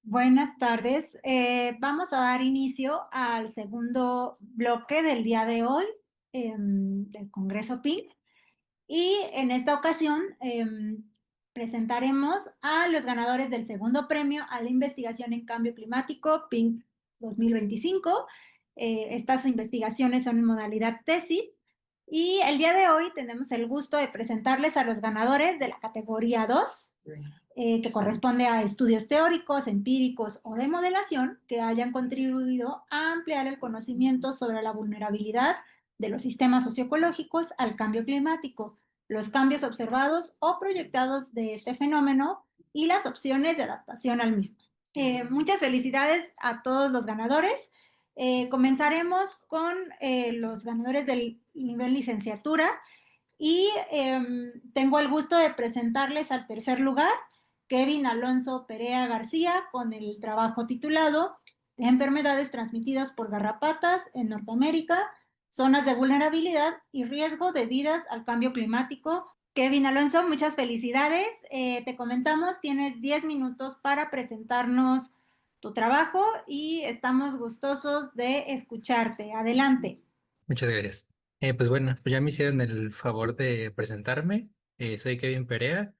Buenas tardes. Vamos a dar inicio al segundo bloque del día de hoy del Congreso PINC. Y en esta ocasión presentaremos a los ganadores del segundo premio a la investigación en cambio climático PINC 2025. Estas investigaciones son en modalidad tesis. Y el día de hoy tenemos el gusto de presentarles a los ganadores de la categoría 2, que corresponde a estudios teóricos, empíricos o de modelación que hayan contribuido a ampliar el conocimiento sobre la vulnerabilidad de los sistemas socioecológicos al cambio climático, los cambios observados o proyectados de este fenómeno y las opciones de adaptación al mismo. Muchas felicidades a todos los ganadores. Comenzaremos con los ganadores del nivel licenciatura y tengo el gusto de presentarles al tercer lugar, Kevin Alonso Perea García, con el trabajo titulado Enfermedades transmitidas por garrapatas en Norteamérica, zonas de vulnerabilidad y riesgo debidas al cambio climático. Kevin Alonso, muchas felicidades. Te comentamos, tienes 10 minutos para presentarnos tu trabajo y estamos gustosos de escucharte. Adelante. Muchas gracias. Pues bueno, pues ya me hicieron el favor de presentarme. Soy Kevin Perea.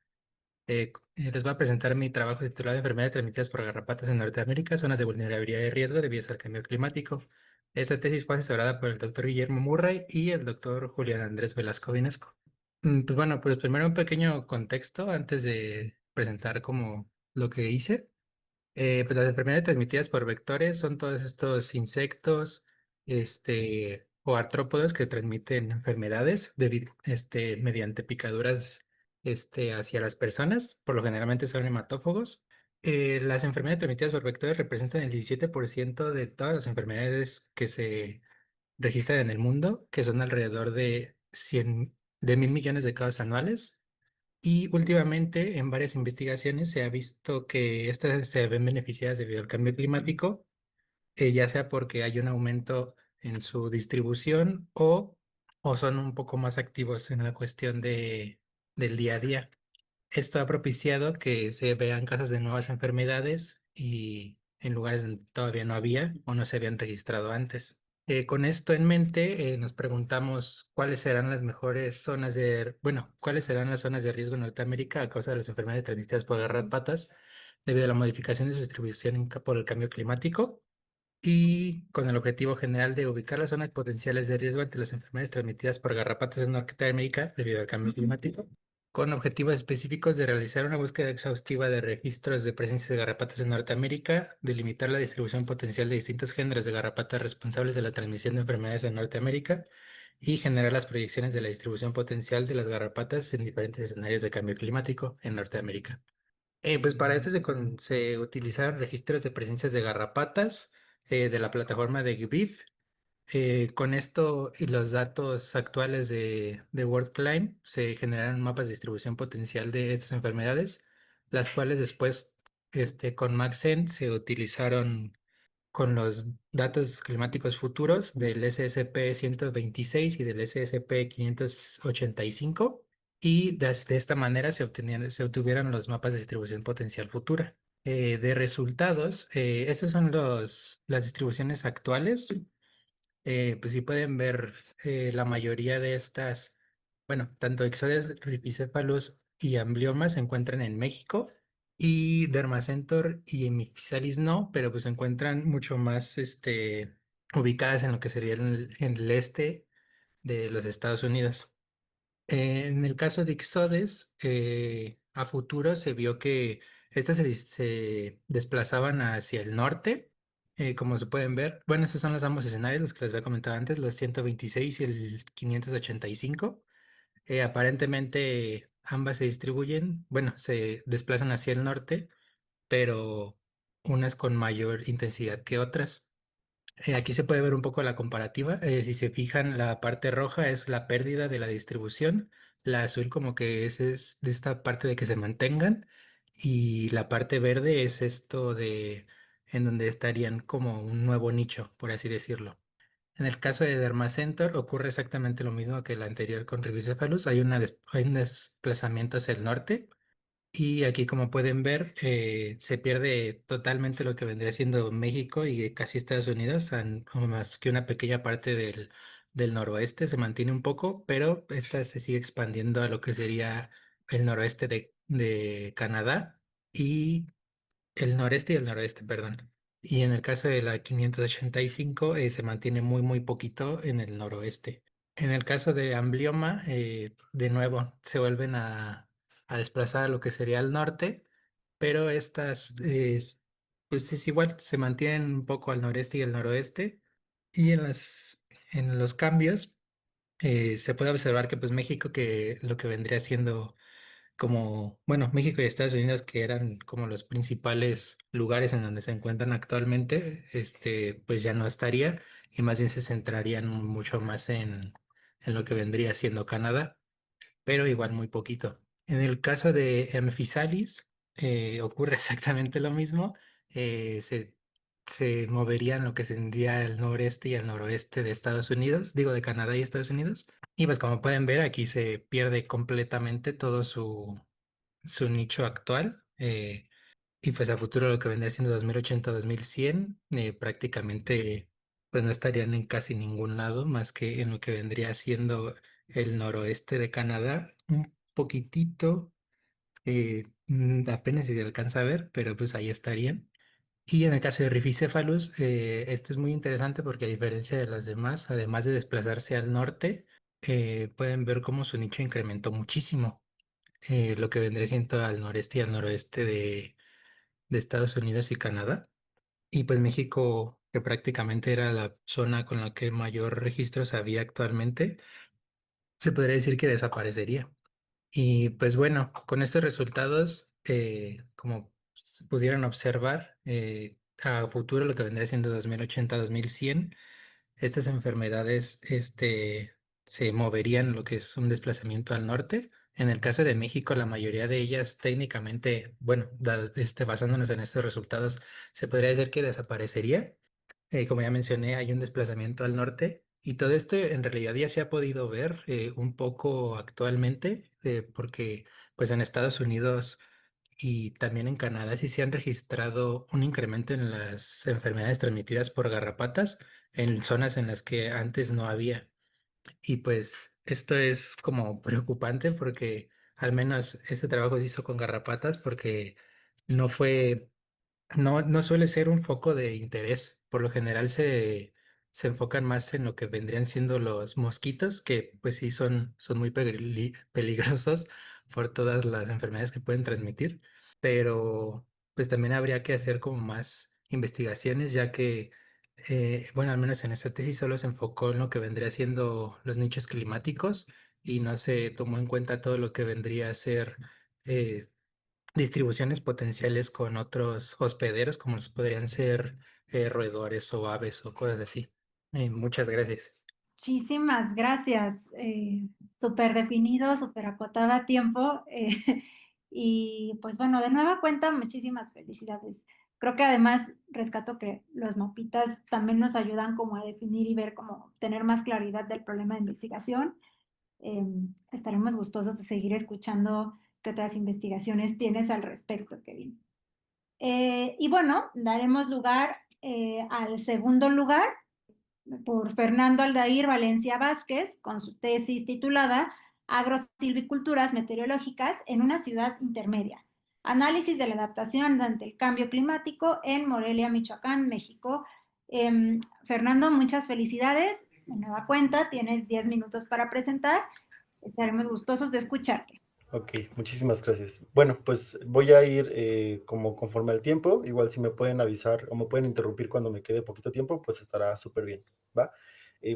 Les voy a presentar mi trabajo titulado Enfermedades transmitidas por garrapatas en Norteamérica, zonas de vulnerabilidad y riesgo debido al cambio climático. Esta tesis fue asesorada por el doctor Guillermo Murray y el doctor Julián Andrés Velasco Vinesco. Pues bueno, pues primero un pequeño contexto antes de presentar como lo que hice. Pues las enfermedades transmitidas por vectores son todos estos insectos, o artrópodos que transmiten enfermedades mediante picaduras, hacia las personas. Por lo generalmente son hematófagos. Las enfermedades transmitidas por vectores representan el 17% de todas las enfermedades que se registran en el mundo, que son alrededor de 1.000 millones de casos anuales. Y últimamente en varias investigaciones se ha visto que estas se ven beneficiadas debido al cambio climático, ya sea porque hay un aumento en su distribución o son un poco más activos en la cuestión del día a día. Esto ha propiciado que se vean casos de nuevas enfermedades y en lugares donde todavía no había o no se habían registrado antes. Con esto en mente, nos preguntamos cuáles serán las mejores zonas cuáles serán las zonas de riesgo en Norteamérica a causa de las enfermedades transmitidas por garrapatas debido a la modificación de su distribución por el cambio climático y con el objetivo general de ubicar las zonas potenciales de riesgo ante las enfermedades transmitidas por garrapatas en Norteamérica debido al cambio climático, con objetivos específicos de realizar una búsqueda exhaustiva de registros de presencia de garrapatas en Norteamérica, delimitar la distribución potencial de distintos géneros de garrapatas responsables de la transmisión de enfermedades en Norteamérica y generar las proyecciones de la distribución potencial de las garrapatas en diferentes escenarios de cambio climático en Norteamérica. Pues para esto se utilizaron registros de presencias de garrapatas de la plataforma de GBIF. Con esto y los datos actuales de WorldClim se generaron mapas de distribución potencial de estas enfermedades, las cuales después con Maxent se utilizaron con los datos climáticos futuros del SSP 126 y del SSP 585 y de esta manera se obtuvieron los mapas de distribución potencial futura. De resultados, estas son las distribuciones actuales. Pues sí pueden ver la mayoría de estas, bueno, tanto Ixodes ripicephalus y ambliomas se encuentran en México y Dermacentor y Hemiphysalis no, pero pues se encuentran mucho más ubicadas en lo que sería en el este de los Estados Unidos. En el caso de Ixodes, a futuro se vio que estas se desplazaban hacia el norte, como se pueden ver. Bueno, estos son los ambos escenarios, los que les había comentado antes, los 126 y el 585. Aparentemente ambas se distribuyen, bueno, se desplazan hacia el norte, pero unas con mayor intensidad que otras. Aquí se puede ver un poco la comparativa. Si se fijan, la parte roja es la pérdida de la distribución, la azul como que es de esta parte de que se mantengan y la parte verde es esto de en donde estarían como un nuevo nicho, por así decirlo. En el caso de Dermacentor ocurre exactamente lo mismo que el anterior con Ribicephalus. Hay un desplazamiento hacia el norte Y aquí, como pueden ver, se pierde totalmente lo que vendría siendo México y casi Estados Unidos, o más que una pequeña parte del noroeste se mantiene un poco, pero esta se sigue expandiendo a lo que sería el noroeste de Canadá y el noreste y el noroeste, perdón. Y en el caso de la 585, se mantiene muy, muy poquito en el noroeste. En el caso de Amblioma, de nuevo, se vuelven a desplazar a lo que sería el norte, pero estas, pues es igual, se mantienen un poco al noreste y al noroeste. Y en los cambios, se puede observar que pues México, que lo que vendría siendo como, bueno, México y Estados Unidos, que eran como los principales lugares en donde se encuentran actualmente, pues ya no estaría y más bien se centrarían mucho más en lo que vendría siendo Canadá, pero igual muy poquito. En el caso de Amphisalis, ocurre exactamente lo mismo. Se moverían lo que sería el noreste y el noroeste de Estados Unidos, digo de Canadá y Estados Unidos. Y pues como pueden ver, aquí se pierde completamente todo su nicho actual. Y pues a futuro lo que vendría siendo 2080, 2100, prácticamente pues no estarían en casi ningún lado más que en lo que vendría siendo el noroeste de Canadá, un poquitito, apenas si se alcanza a ver, pero pues ahí estarían. Y en el caso de Rifficephalus, esto es muy interesante porque a diferencia de las demás, además de desplazarse al norte, pueden ver cómo su nicho incrementó muchísimo, lo que vendría siendo al noreste y al noroeste de Estados Unidos y Canadá. Y pues México, que prácticamente era la zona con la que mayor registros había actualmente, se podría decir que desaparecería. Y pues bueno, con estos resultados, como pudieron observar, a futuro lo que vendría siendo 2080, 2100, estas enfermedades, se moverían lo que es un desplazamiento al norte. En el caso de México, la mayoría de ellas técnicamente, bueno, basándonos en estos resultados, se podría decir que desaparecería. Como ya mencioné, hay un desplazamiento al norte y todo esto en realidad ya se ha podido ver, un poco actualmente, porque pues en Estados Unidos y también en Canadá sí se han registrado un incremento en las enfermedades transmitidas por garrapatas en zonas en las que antes no había. Y pues esto es como preocupante porque al menos este trabajo se hizo con garrapatas porque no fue no suele ser un foco de interés. Por lo general se enfocan más en lo que vendrían siendo los mosquitos, que pues sí son muy peligrosos por todas las enfermedades que pueden transmitir. Pero pues también habría que hacer como más investigaciones, ya que, bueno, al menos en esta tesis solo se enfocó en lo que vendría siendo los nichos climáticos y no se tomó en cuenta todo lo que vendría a ser, eh, distribuciones potenciales con otros hospederos, como los podrían ser, roedores o aves o cosas así. Muchas gracias. Muchísimas gracias. Súper definido, súper acotado a tiempo. Y pues bueno, de nueva cuenta, muchísimas felicidades. Creo que además rescato que los mapitas también nos ayudan como a definir y ver cómo tener más claridad del problema de investigación. Estaremos gustosos de seguir escuchando qué otras investigaciones tienes al respecto, Kevin. Y bueno, daremos lugar al segundo lugar por Fernando Aldair Valencia Vázquez con su tesis titulada Agrosilviculturas meteorológicas en una ciudad intermedia. Análisis de la adaptación ante el cambio climático en Morelia, Michoacán, México. Fernando, muchas felicidades. De nueva cuenta, tienes 10 minutos para presentar. Estaremos gustosos de escucharte. Ok, muchísimas gracias. Bueno, pues voy a ir como conforme al tiempo. Igual si me pueden avisar o me pueden interrumpir cuando me quede poquito tiempo, pues estará súper bien, ¿va?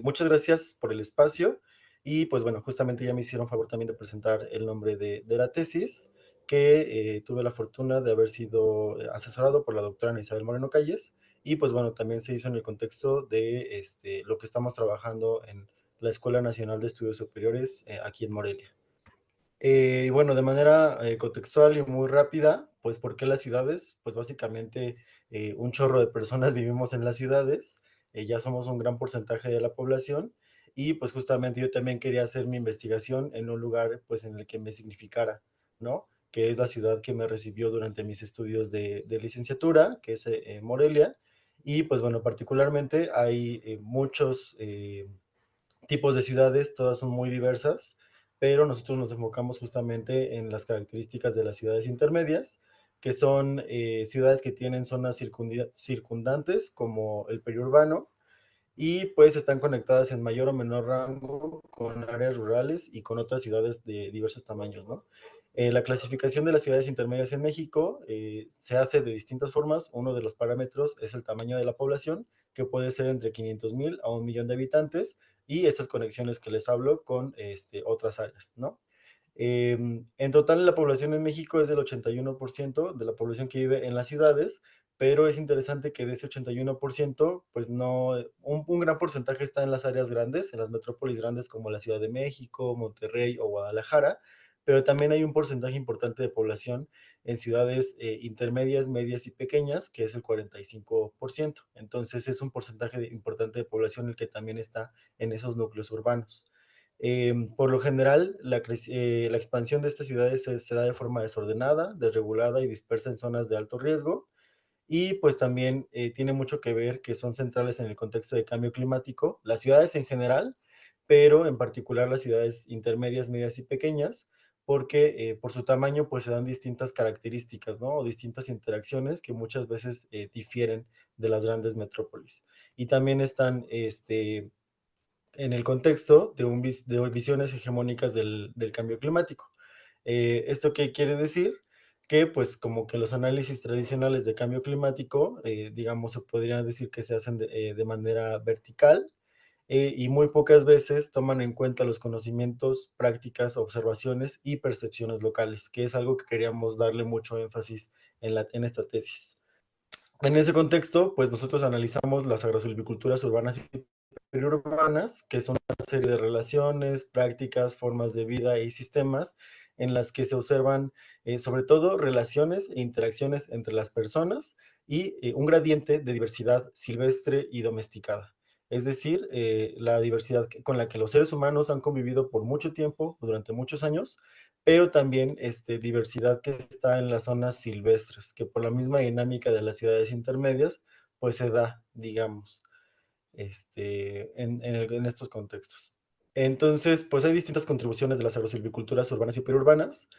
Muchas gracias por el espacio y pues bueno, justamente ya me hicieron favor también de presentar el nombre de la tesis, que tuve la fortuna de haber sido asesorado por la doctora Ana Isabel Moreno Calles y pues bueno, también se hizo en el contexto de lo que estamos trabajando en la Escuela Nacional de Estudios Superiores aquí en Morelia. Y bueno, de manera contextual y muy rápida, pues ¿por qué las ciudades? Pues básicamente un chorro de personas vivimos en las ciudades, ya somos un gran porcentaje de la población y pues justamente yo también quería hacer mi investigación en un lugar pues en el que me significara, ¿no? que es la ciudad que me recibió durante mis estudios de licenciatura, que es Morelia. Y pues bueno, particularmente hay muchos tipos de ciudades, todas son muy diversas, pero nosotros nos enfocamos justamente en las características de las ciudades intermedias, que son ciudades que tienen zonas circundantes como el periurbano, y pues están conectadas en mayor o menor rango con áreas rurales y con otras ciudades de diversos tamaños, ¿no? La clasificación de las ciudades intermedias en México se hace de distintas formas. Uno de los parámetros es el tamaño de la población, que puede ser entre 500,000 a 1,000,000 de habitantes, y estas conexiones que les hablo con otras áreas, ¿no? En total, la población en México es del 81% de la población que vive en las ciudades, pero es interesante que de ese 81%, pues no, un gran porcentaje está en las áreas grandes, en las metrópolis grandes como la Ciudad de México, Monterrey o Guadalajara, pero también hay un porcentaje importante de población en ciudades intermedias, medias y pequeñas, que es el 45%. Entonces es un porcentaje importante de población el que también está en esos núcleos urbanos. Por lo general, la expansión de estas ciudades se da de forma desordenada, desregulada y dispersa en zonas de alto riesgo, y pues también tiene mucho que ver que son centrales en el contexto de cambio climático, las ciudades en general, pero en particular las ciudades intermedias, medias y pequeñas, porque por su tamaño pues se dan distintas características, ¿no? O distintas interacciones que muchas veces difieren de las grandes metrópolis. Y también están en el contexto de visiones hegemónicas del cambio climático. ¿Esto qué quiere decir? Que pues como que los análisis tradicionales de cambio climático, digamos, se podría decir que se hacen de manera vertical, y muy pocas veces toman en cuenta los conocimientos, prácticas, observaciones y percepciones locales, que es algo que queríamos darle mucho énfasis en esta tesis. En ese contexto, pues nosotros analizamos las agrosilviculturas urbanas y periurbanas, que son una serie de relaciones, prácticas, formas de vida y sistemas en las que se observan sobre todo relaciones e interacciones entre las personas y un gradiente de diversidad silvestre y domesticada. Es decir, la diversidad con la que los seres humanos han convivido por mucho tiempo, durante muchos años, pero también diversidad que está en las zonas silvestres, que por la misma dinámica de las ciudades intermedias, pues se da, digamos, en estos contextos. Entonces, pues hay distintas contribuciones de las agrosilviculturas urbanas y periurbanas,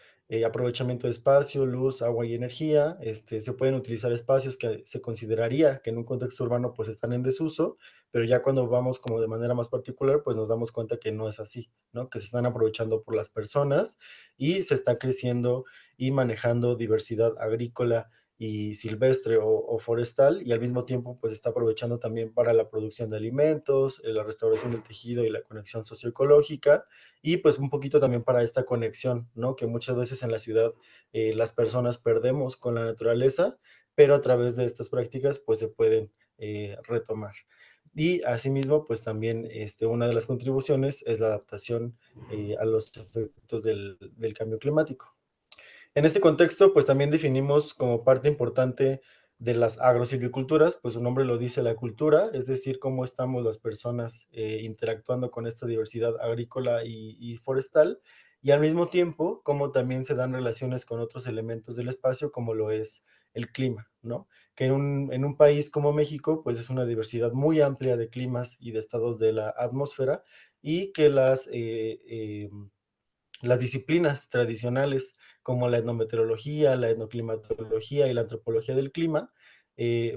aprovechamiento de espacio, luz, agua y energía. Se pueden utilizar espacios que se consideraría que en un contexto urbano pues están en desuso, pero ya cuando vamos como de manera más particular, pues nos damos cuenta que no es así, ¿no? Que se están aprovechando por las personas y se está creciendo y manejando diversidad agrícola y silvestre o forestal, y al mismo tiempo pues está aprovechando también para la producción de alimentos, la restauración del tejido y la conexión socioecológica, y pues un poquito también para esta conexión, ¿no? Que muchas veces en la ciudad las personas perdemos con la naturaleza, pero a través de estas prácticas pues se pueden retomar. Y asimismo, pues también una de las contribuciones es la adaptación a los efectos del cambio climático. En este contexto, pues también definimos como parte importante de las agrosilviculturas, pues su nombre lo dice, la cultura, es decir, cómo estamos las personas interactuando con esta diversidad agrícola y forestal, y al mismo tiempo, cómo también se dan relaciones con otros elementos del espacio, como lo es el clima, ¿no? Que en un país como México, pues es una diversidad muy amplia de climas y de estados de la atmósfera, y que las disciplinas tradicionales como la etnometeorología, la etnoclimatología y la antropología del clima,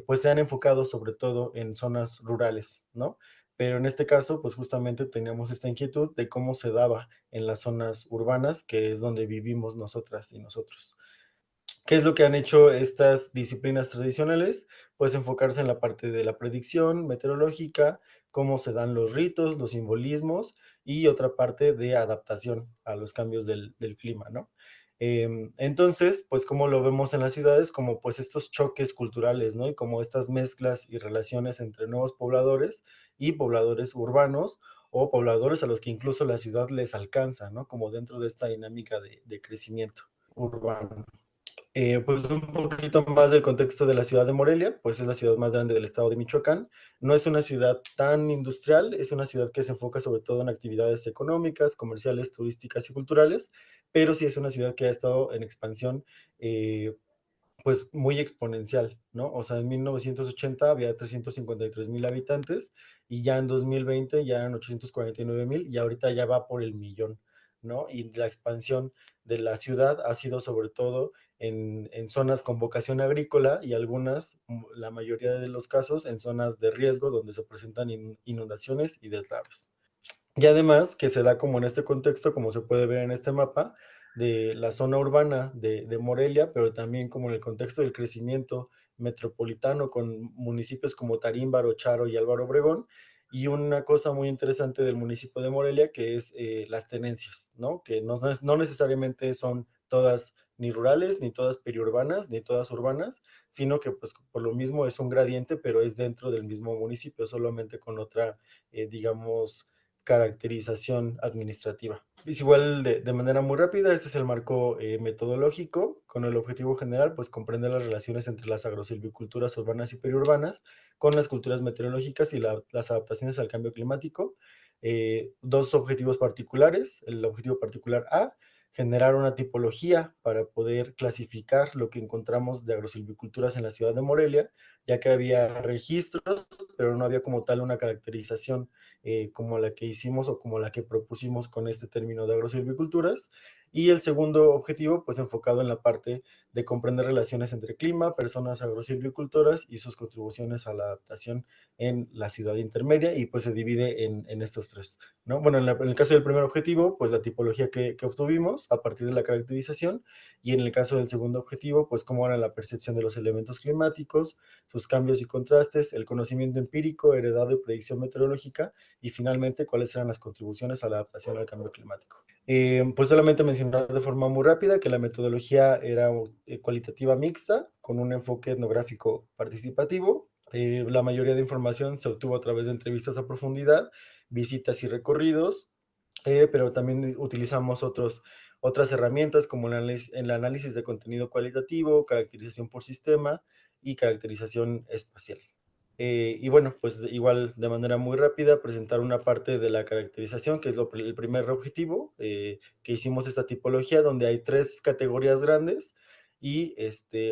pues se han enfocado sobre todo en zonas rurales, ¿no? Pero en este caso, pues justamente teníamos esta inquietud de cómo se daba en las zonas urbanas, que es donde vivimos nosotras y nosotros. ¿Qué es lo que han hecho estas disciplinas tradicionales? Pues enfocarse en la parte de la predicción meteorológica, cómo se dan los ritos, los simbolismos y otra parte de adaptación a los cambios del clima, ¿no? Entonces, pues como lo vemos en las ciudades, como pues estos choques culturales, ¿no? Y como estas mezclas y relaciones entre nuevos pobladores y pobladores urbanos o pobladores a los que incluso la ciudad les alcanza, ¿no? Como dentro de esta dinámica de crecimiento urbano. Pues un poquito más del contexto de la ciudad de Morelia, pues es la ciudad más grande del estado de Michoacán. No es una ciudad tan industrial, es una ciudad que se enfoca sobre todo en actividades económicas, comerciales, turísticas y culturales, pero sí es una ciudad que ha estado en expansión pues muy exponencial, ¿no? O sea, en 1980 había 353,000 habitantes y ya en 2020 ya eran 849,000 y ahorita ya va por el millón, ¿no? Y la expansión de la ciudad ha sido sobre todo en zonas con vocación agrícola y algunas, la mayoría de los casos, en zonas de riesgo donde se presentan inundaciones y deslaves. Y además que se da como en este contexto, como se puede ver en este mapa, de la zona urbana de Morelia, pero también como en el contexto del crecimiento metropolitano con municipios como Tarímbaro, Charo y Álvaro Obregón. Y una cosa muy interesante del municipio de Morelia, que es las tenencias, ¿no? Que no necesariamente son todas ni rurales, ni todas periurbanas, ni todas urbanas, sino que pues por lo mismo es un gradiente, pero es dentro del mismo municipio, solamente con otra, digamos, caracterización administrativa. Es igual de manera muy rápida, este es el marco metodológico con el objetivo general, pues comprender las relaciones entre las agrosilviculturas urbanas y periurbanas con las culturas meteorológicas y las adaptaciones al cambio climático. Dos objetivos particulares, el objetivo particular A, generar una tipología para poder clasificar lo que encontramos de agrosilviculturas en la ciudad de Morelia, ya que había registros, pero no había como tal una caracterización como la que hicimos o como la que propusimos con este término de agrosilviculturas. Y el segundo objetivo, pues enfocado en la parte de comprender relaciones entre clima, personas agrosilvicultoras y sus contribuciones a la adaptación en la ciudad intermedia, y pues se divide en estos tres, ¿no? Bueno, en el caso del primer objetivo, pues la tipología que obtuvimos a partir de la caracterización, y en el caso del segundo objetivo, pues cómo era la percepción de los elementos climáticos, sus cambios y contrastes, el conocimiento empírico, heredado y predicción meteorológica, y finalmente cuáles eran las contribuciones a la adaptación al cambio climático. Pues solamente mencionar de forma muy rápida que la metodología era cualitativa mixta, con un enfoque etnográfico participativo. La mayoría de información se obtuvo a través de entrevistas a profundidad, visitas y recorridos, pero también utilizamos otras herramientas como el análisis de contenido cualitativo, caracterización por sistema y caracterización espacial. Y bueno, pues igual de manera muy rápida presentar una parte de la caracterización, que es el primer objetivo, que hicimos esta tipología donde hay 3 categorías grandes y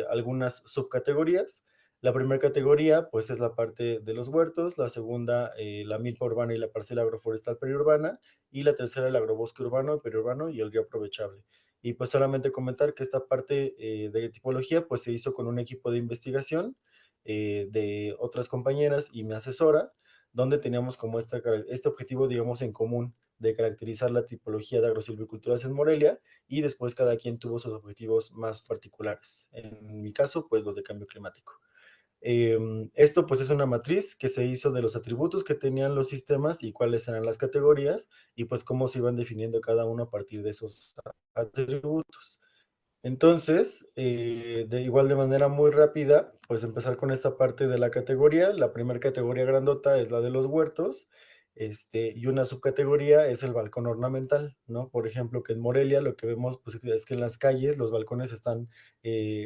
algunas subcategorías. La primera categoría pues es la parte de los huertos, la segunda la milpa urbana y la parcela agroforestal periurbana, y la tercera el agrobosque urbano, periurbano y el río aprovechable. Y pues solamente comentar que esta parte de tipología pues se hizo con un equipo de investigación de otras compañeras y mi asesora, donde teníamos como este objetivo, digamos, en común de caracterizar la tipología de agrosilviculturas en Morelia, y después cada quien tuvo sus objetivos más particulares. En mi caso, pues los de cambio climático. Esto pues es una matriz que se hizo de los atributos que tenían los sistemas y cuáles eran las categorías, y pues cómo se iban definiendo cada uno a partir de esos atributos. Entonces, igual de manera muy rápida, pues empezar con esta parte de la categoría. La primera categoría grandota es la de los huertos, y una subcategoría es el balcón ornamental, ¿no? Por ejemplo, que en Morelia lo que vemos pues, es que en las calles los balcones están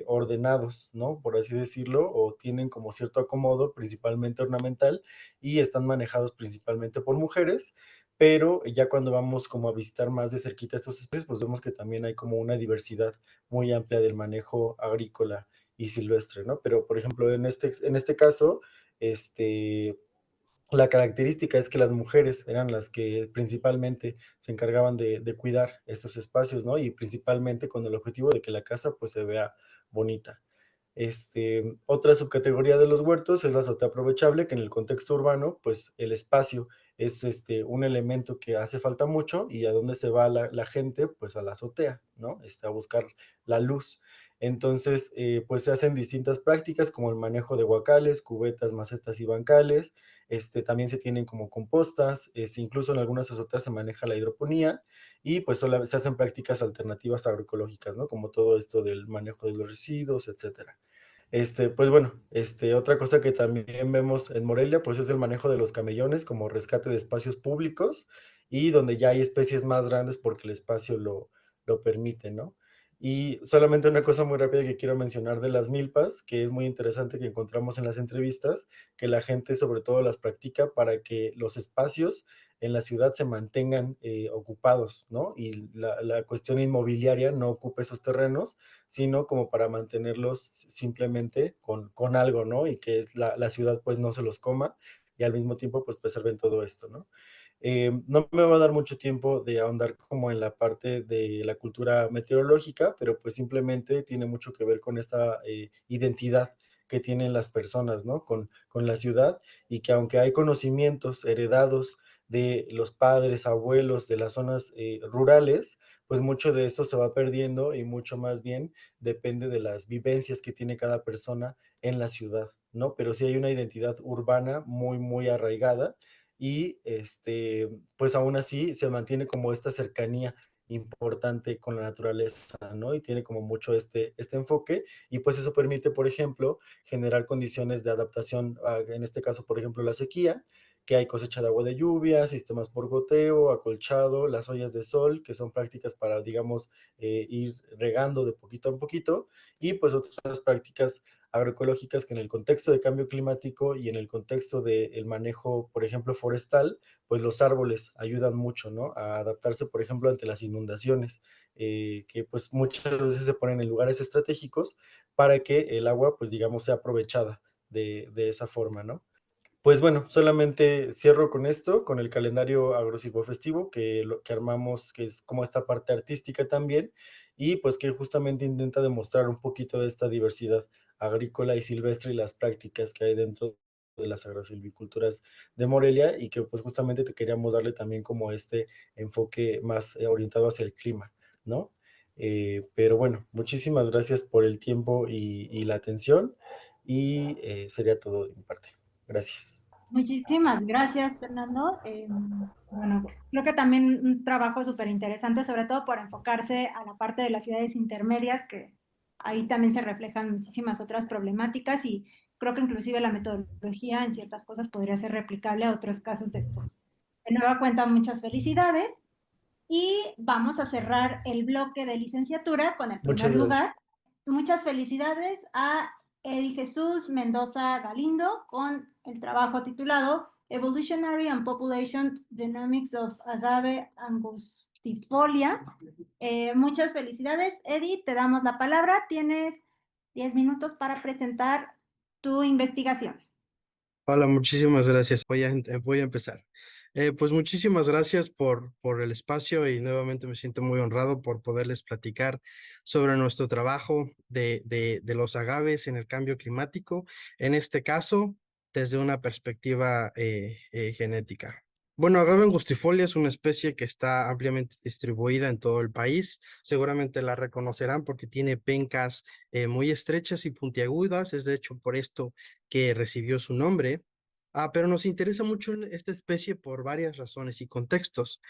ordenados, ¿no? Por así decirlo, o tienen como cierto acomodo, principalmente ornamental, y están manejados principalmente por mujeres, pero ya cuando vamos como a visitar más de cerquita estos espacios, pues vemos que también hay como una diversidad muy amplia del manejo agrícola y silvestre, ¿no? Pero, por ejemplo, en este caso, la característica es que las mujeres eran las que principalmente se encargaban de cuidar estos espacios, ¿no? Y principalmente con el objetivo de que la casa pues se vea bonita. Otra subcategoría de los huertos es la azotea aprovechable, que en el contexto urbano, pues el espacio es un elemento que hace falta mucho, y a dónde se va la gente, pues a la azotea, ¿no? A buscar la luz. Entonces, pues se hacen distintas prácticas como el manejo de guacales, cubetas, macetas y bancales. También se tienen como compostas, incluso en algunas azoteas se maneja la hidroponía, y pues se hacen prácticas alternativas agroecológicas, ¿no? Como todo esto del manejo de los residuos, etcétera. Pues bueno, otra cosa que también vemos en Morelia, pues es el manejo de los camellones como rescate de espacios públicos y donde ya hay especies más grandes porque el espacio lo permite, ¿no? Y solamente una cosa muy rápida que quiero mencionar de las milpas, que es muy interesante que encontramos en las entrevistas, que la gente sobre todo las practica para que los espacios en la ciudad se mantengan ocupados, ¿no? Y la cuestión inmobiliaria no ocupe esos terrenos, sino como para mantenerlos simplemente con algo, ¿no? Y que es la ciudad pues no se los coma y al mismo tiempo pues preserven todo esto, ¿no? No me va a dar mucho tiempo de ahondar como en la parte de la cultura meteorológica, pero pues simplemente tiene mucho que ver con esta identidad que tienen las personas, ¿no? Con la ciudad y que aunque hay conocimientos heredados de los padres, abuelos de las zonas rurales, pues mucho de eso se va perdiendo y mucho más bien depende de las vivencias que tiene cada persona en la ciudad, ¿no? Pero sí hay una identidad urbana muy, muy arraigada y pues aún así se mantiene como esta cercanía importante con la naturaleza, ¿no? Y tiene como mucho este enfoque y pues eso permite, por ejemplo, generar condiciones de adaptación, en este caso, por ejemplo, la sequía, que hay cosecha de agua de lluvia, sistemas por goteo, acolchado, las ollas de sol, que son prácticas para, digamos, ir regando de poquito a poquito, y pues otras prácticas agroecológicas que en el contexto de cambio climático y en el contexto del manejo, por ejemplo, forestal, pues los árboles ayudan mucho, ¿no? A adaptarse, por ejemplo, ante las inundaciones, que pues muchas veces se ponen en lugares estratégicos para que el agua, pues digamos, sea aprovechada de esa forma, ¿no? Pues bueno, solamente cierro con esto, con el calendario agrosilvofestivo que, que armamos, que es como esta parte artística también, y pues que justamente intenta demostrar un poquito de esta diversidad agrícola y silvestre y las prácticas que hay dentro de las agrosilviculturas de Morelia y que pues justamente te queríamos darle también como este enfoque más orientado hacia el clima, ¿no? Pero bueno, muchísimas gracias por el tiempo y la atención y sería todo de mi parte. Gracias. Muchísimas gracias, Fernando. Bueno, creo que también un trabajo súper interesante, sobre todo por enfocarse a la parte de las ciudades intermedias, que ahí también se reflejan muchísimas otras problemáticas y creo que inclusive la metodología en ciertas cosas podría ser replicable a otros casos de esto. De nueva cuenta, muchas felicidades y vamos a cerrar el bloque de licenciatura con el Muchas primer gracias. lugar. Muchas felicidades a Eddie Jesús Mendoza Galindo con el trabajo titulado Evolutionary and Population Dynamics of Agave angustifolia. Muchas felicidades, Eddie. Te damos la palabra. Tienes 10 minutos para presentar tu investigación. Hola, muchísimas gracias. Voy a empezar. Pues muchísimas gracias por el espacio y nuevamente me siento muy honrado por poderles platicar sobre nuestro trabajo de los agaves en el cambio climático, en este caso desde una perspectiva genética. Bueno, agave angustifolia es una especie que está ampliamente distribuida en todo el país. Seguramente la reconocerán porque tiene pencas muy estrechas y puntiagudas. Es de hecho por esto que recibió su nombre. Pero nos interesa mucho esta especie por varias razones y contextos.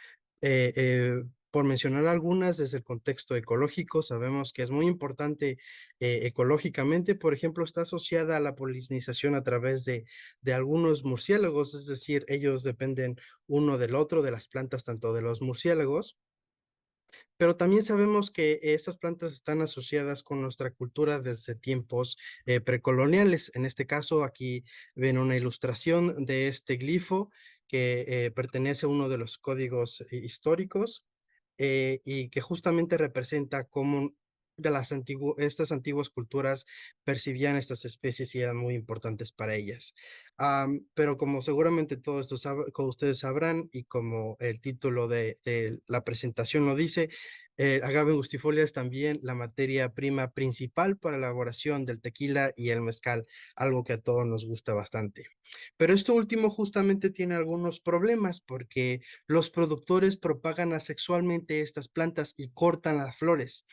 Por mencionar algunas, desde el contexto ecológico, sabemos que es muy importante ecológicamente. Por ejemplo, está asociada a la polinización a través de algunos murciélagos, es decir, ellos dependen uno del otro, de las plantas, tanto de los murciélagos. Pero también sabemos que estas plantas están asociadas con nuestra cultura desde tiempos precoloniales. En este caso, aquí ven una ilustración de este glifo que pertenece a uno de los códigos históricos y que justamente representa cómo estas antiguas culturas percibían estas especies y eran muy importantes para ellas. Pero como seguramente todos esto como ustedes sabrán y como el título de la presentación lo dice, agave angustifolia es también la materia prima principal para la elaboración del tequila y el mezcal, algo que a todos nos gusta bastante. Pero esto último justamente tiene algunos problemas porque los productores propagan asexualmente estas plantas y cortan las flores.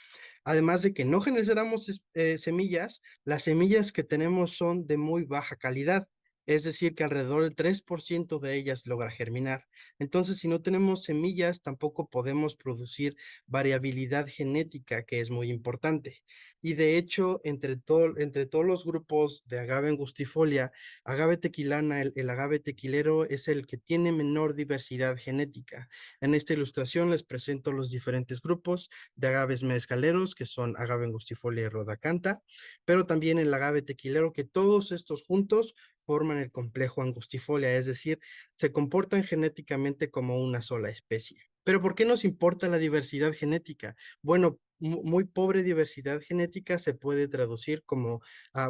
Además de que no generamos semillas, las semillas que tenemos son de muy baja calidad. Es decir, que alrededor del 3% de ellas logra germinar. Entonces, si no tenemos semillas, tampoco podemos producir variabilidad genética, que es muy importante. Y de hecho, entre todos los grupos de agave angustifolia, agave tequilana, el agave tequilero es el que tiene menor diversidad genética. En esta ilustración les presento los diferentes grupos de agaves mezcaleros, que son agave angustifolia y rodacanta, pero también el agave tequilero, que todos estos juntos forman el complejo angustifolia, es decir, se comportan genéticamente como una sola especie. Pero ¿por qué nos importa la diversidad genética? Bueno, muy pobre diversidad genética se puede traducir como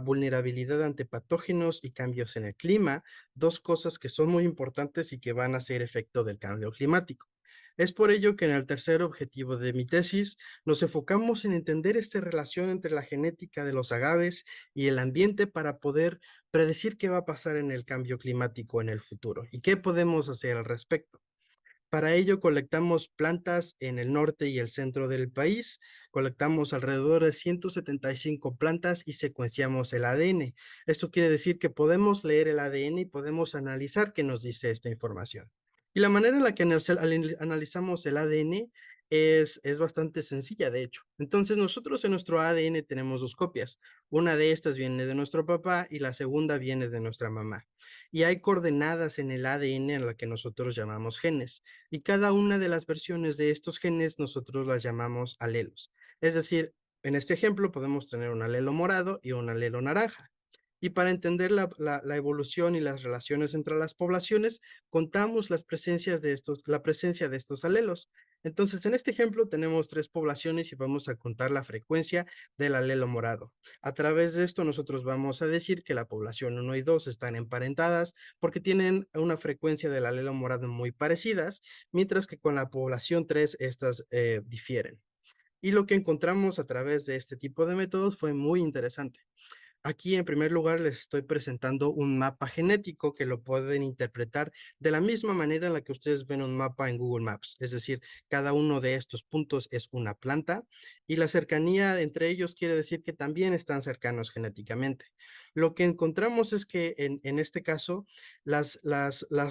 vulnerabilidad ante patógenos y cambios en el clima, dos cosas que son muy importantes y que van a ser efecto del cambio climático. Es por ello que en el tercer objetivo de mi tesis nos enfocamos en entender esta relación entre la genética de los agaves y el ambiente para poder predecir qué va a pasar en el cambio climático en el futuro y qué podemos hacer al respecto. Para ello colectamos plantas en el norte y el centro del país, colectamos alrededor de 175 plantas y secuenciamos el ADN. Esto quiere decir que podemos leer el ADN y podemos analizar qué nos dice esta información. Y la manera en la que analizamos el ADN es bastante sencilla, de hecho. Entonces nosotros en nuestro ADN tenemos dos copias. Una de estas viene de nuestro papá y la segunda viene de nuestra mamá. Y hay coordenadas en el ADN en la que nosotros llamamos genes y cada una de las versiones de estos genes nosotros las llamamos alelos. Es decir, en este ejemplo podemos tener un alelo morado y un alelo naranja. Y para entender la evolución y las relaciones entre las poblaciones, contamos la presencia de estos alelos. Entonces, en este ejemplo tenemos tres poblaciones y vamos a contar la frecuencia del alelo morado. A través de esto, nosotros vamos a decir que la población 1 y 2 están emparentadas porque tienen una frecuencia del alelo morado muy parecidas, mientras que con la población 3 estas difieren. Y lo que encontramos a través de este tipo de métodos fue muy interesante. Aquí, en primer lugar, les estoy presentando un mapa genético que lo pueden interpretar de la misma manera en la que ustedes ven un mapa en Google Maps. Es decir, cada uno de estos puntos es una planta y la cercanía entre ellos quiere decir que también están cercanos genéticamente. Lo que encontramos es que en este caso, las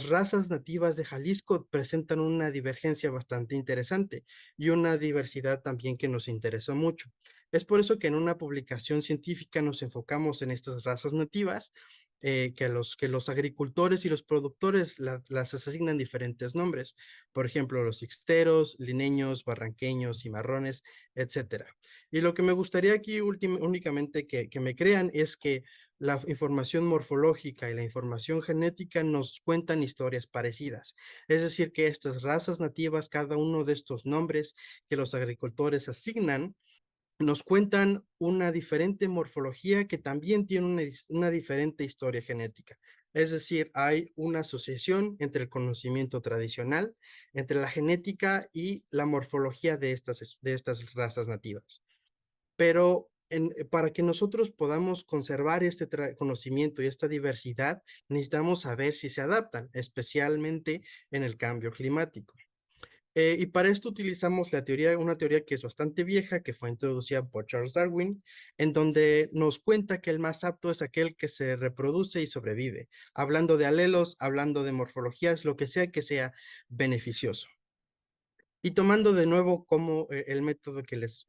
razas nativas de Jalisco presentan una divergencia bastante interesante y una diversidad también que nos interesó mucho. Es por eso que en una publicación científica nos enfocamos en estas razas nativas, que los agricultores y los productores las asignan diferentes nombres. Por ejemplo, los ixteros, lineños, barranqueños, cimarrones, etcétera. Y lo que me gustaría aquí únicamente que me crean es que la información morfológica y la información genética nos cuentan historias parecidas. Es decir, que estas razas nativas, cada uno de estos nombres que los agricultores asignan, nos cuentan una diferente morfología que también tiene una diferente historia genética. Es decir, hay una asociación entre el conocimiento tradicional, entre la genética y la morfología de estas razas nativas. Pero para que nosotros podamos conservar este conocimiento y esta diversidad, necesitamos saber si se adaptan, especialmente en el cambio climático. Y para esto utilizamos una teoría que es bastante vieja, que fue introducida por Charles Darwin, en donde nos cuenta que el más apto es aquel que se reproduce y sobrevive, hablando de alelos, hablando de morfologías, lo que sea beneficioso. Y tomando de nuevo como el método que les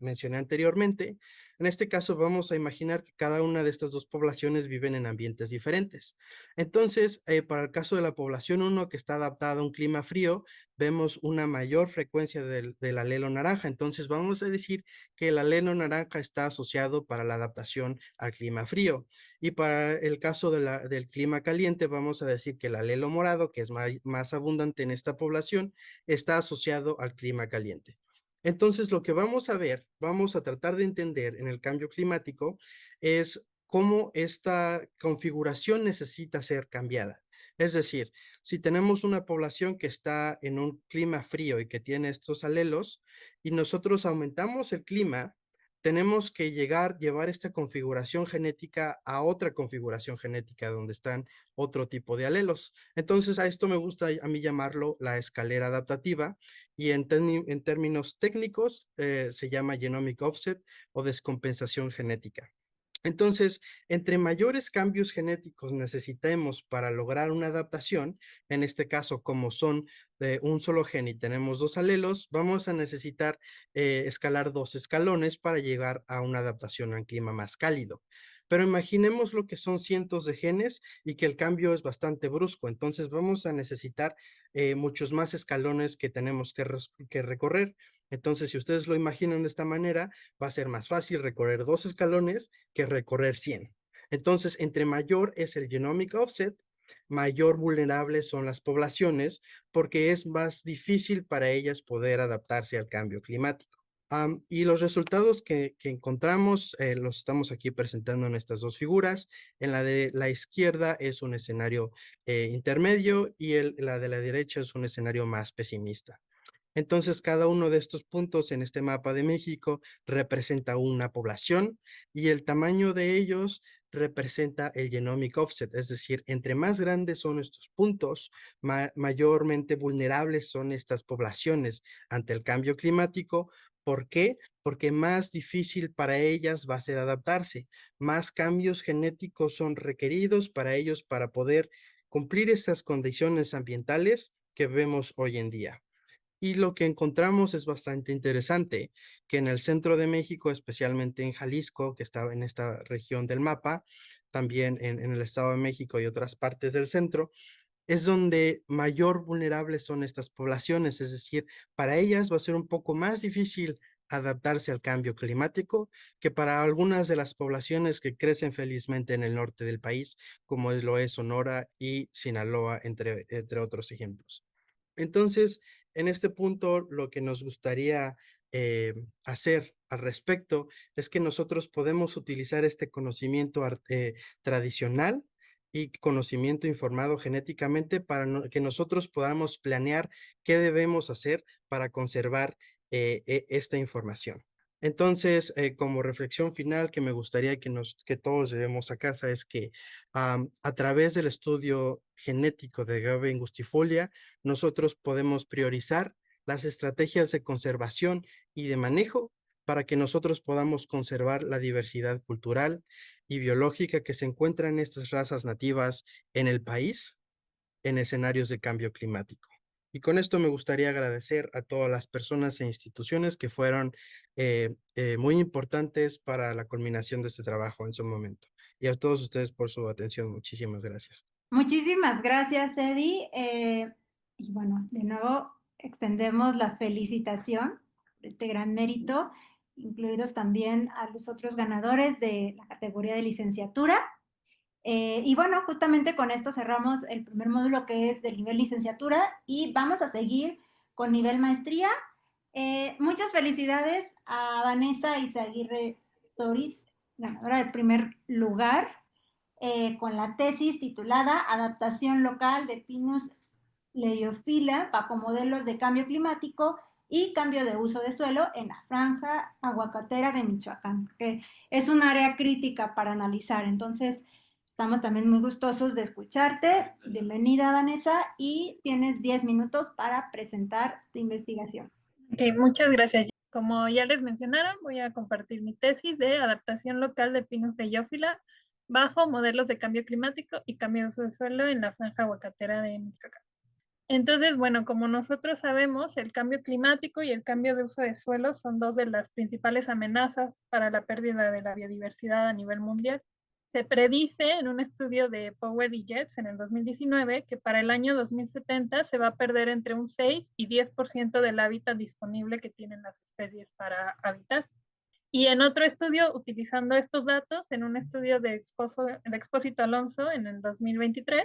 mencioné anteriormente, en este caso vamos a imaginar que cada una de estas dos poblaciones viven en ambientes diferentes. Entonces, para el caso de la población 1 que está adaptada a un clima frío, vemos una mayor frecuencia del alelo naranja. Entonces, vamos a decir que el alelo naranja está asociado para la adaptación al clima frío. Y para el caso del clima caliente, vamos a decir que el alelo morado, que es más abundante en esta población, está asociado al clima caliente. Entonces, lo que vamos a ver, vamos a tratar de entender en el cambio climático es cómo esta configuración necesita ser cambiada. Es decir, si tenemos una población que está en un clima frío y que tiene estos alelos y nosotros aumentamos el clima, tenemos que llevar esta configuración genética a otra configuración genética donde están otro tipo de alelos. Entonces, a esto me gusta a mí llamarlo la escalera adaptativa y en términos técnicos se llama genomic offset o descompensación genética. Entonces, entre mayores cambios genéticos necesitemos para lograr una adaptación, en este caso, como son de un solo gen y tenemos dos alelos, vamos a necesitar escalar dos escalones para llegar a una adaptación a un clima más cálido. Pero imaginemos lo que son cientos de genes y que el cambio es bastante brusco, entonces vamos a necesitar muchos más escalones que tenemos que recorrer. Entonces, si ustedes lo imaginan de esta manera, va a ser más fácil recorrer dos escalones que recorrer 100. Entonces, entre mayor es el genomic offset, mayor vulnerables son las poblaciones porque es más difícil para ellas poder adaptarse al cambio climático. Y los resultados que encontramos los estamos aquí presentando en estas dos figuras. En la de la izquierda es un escenario intermedio y la de la derecha es un escenario más pesimista. Entonces, cada uno de estos puntos en este mapa de México representa una población y el tamaño de ellos representa el genomic offset, es decir, entre más grandes son estos puntos, mayormente vulnerables son estas poblaciones ante el cambio climático. ¿Por qué? Porque más difícil para ellas va a ser adaptarse, más cambios genéticos son requeridos para ellos para poder cumplir estas condiciones ambientales que vemos hoy en día. Y lo que encontramos es bastante interesante, que en el centro de México, especialmente en Jalisco, que estaba en esta región del mapa, también en el Estado de México y otras partes del centro, es donde mayor vulnerables son estas poblaciones, es decir, para ellas va a ser un poco más difícil adaptarse al cambio climático que para algunas de las poblaciones que crecen felizmente en el norte del país, como lo es Sonora y Sinaloa, entre otros ejemplos. Entonces, en este punto, lo que nos gustaría hacer al respecto es que nosotros podemos utilizar este conocimiento tradicional y conocimiento informado genéticamente para que nosotros podamos planear qué debemos hacer para conservar esta información. Entonces, como reflexión final que me gustaría que todos llevemos a casa es que a través del estudio genético de Agave angustifolia, nosotros podemos priorizar las estrategias de conservación y de manejo para que nosotros podamos conservar la diversidad cultural y biológica que se encuentra en estas razas nativas en el país en escenarios de cambio climático. Y con esto me gustaría agradecer a todas las personas e instituciones que fueron muy importantes para la culminación de este trabajo en su momento. Y a todos ustedes por su atención. Muchísimas gracias. Muchísimas gracias, Eddie. Y bueno, de nuevo extendemos la felicitación por este gran mérito, incluidos también a los otros ganadores de la categoría de licenciatura. Y bueno, justamente con esto cerramos el primer módulo que es del nivel licenciatura y vamos a seguir con nivel maestría. Muchas felicidades a Vanessa Izaguirre Toris, ganadora del primer lugar, con la tesis titulada Adaptación local de Pinus leiophylla bajo modelos de cambio climático y cambio de uso de suelo en la franja aguacatera de Michoacán, que es un área crítica para analizar. Entonces, estamos también muy gustosos de escucharte. Bienvenida, Vanessa, y tienes 10 minutos para presentar tu investigación. Okay, muchas gracias. Como ya les mencionaron, voy a compartir mi tesis de adaptación local de Pinus leiophylla bajo modelos de cambio climático y cambio de uso de suelo en la franja aguacatera de Michoacán. Entonces, bueno, como nosotros sabemos, el cambio climático y el cambio de uso de suelo son dos de las principales amenazas para la pérdida de la biodiversidad a nivel mundial. Se predice en un estudio de Power y Jets en el 2019 que para el año 2070 se va a perder entre un 6 y 10% del hábitat disponible que tienen las especies para habitar. Y en otro estudio, utilizando estos datos, en un estudio de Expósito Alonso en el 2023,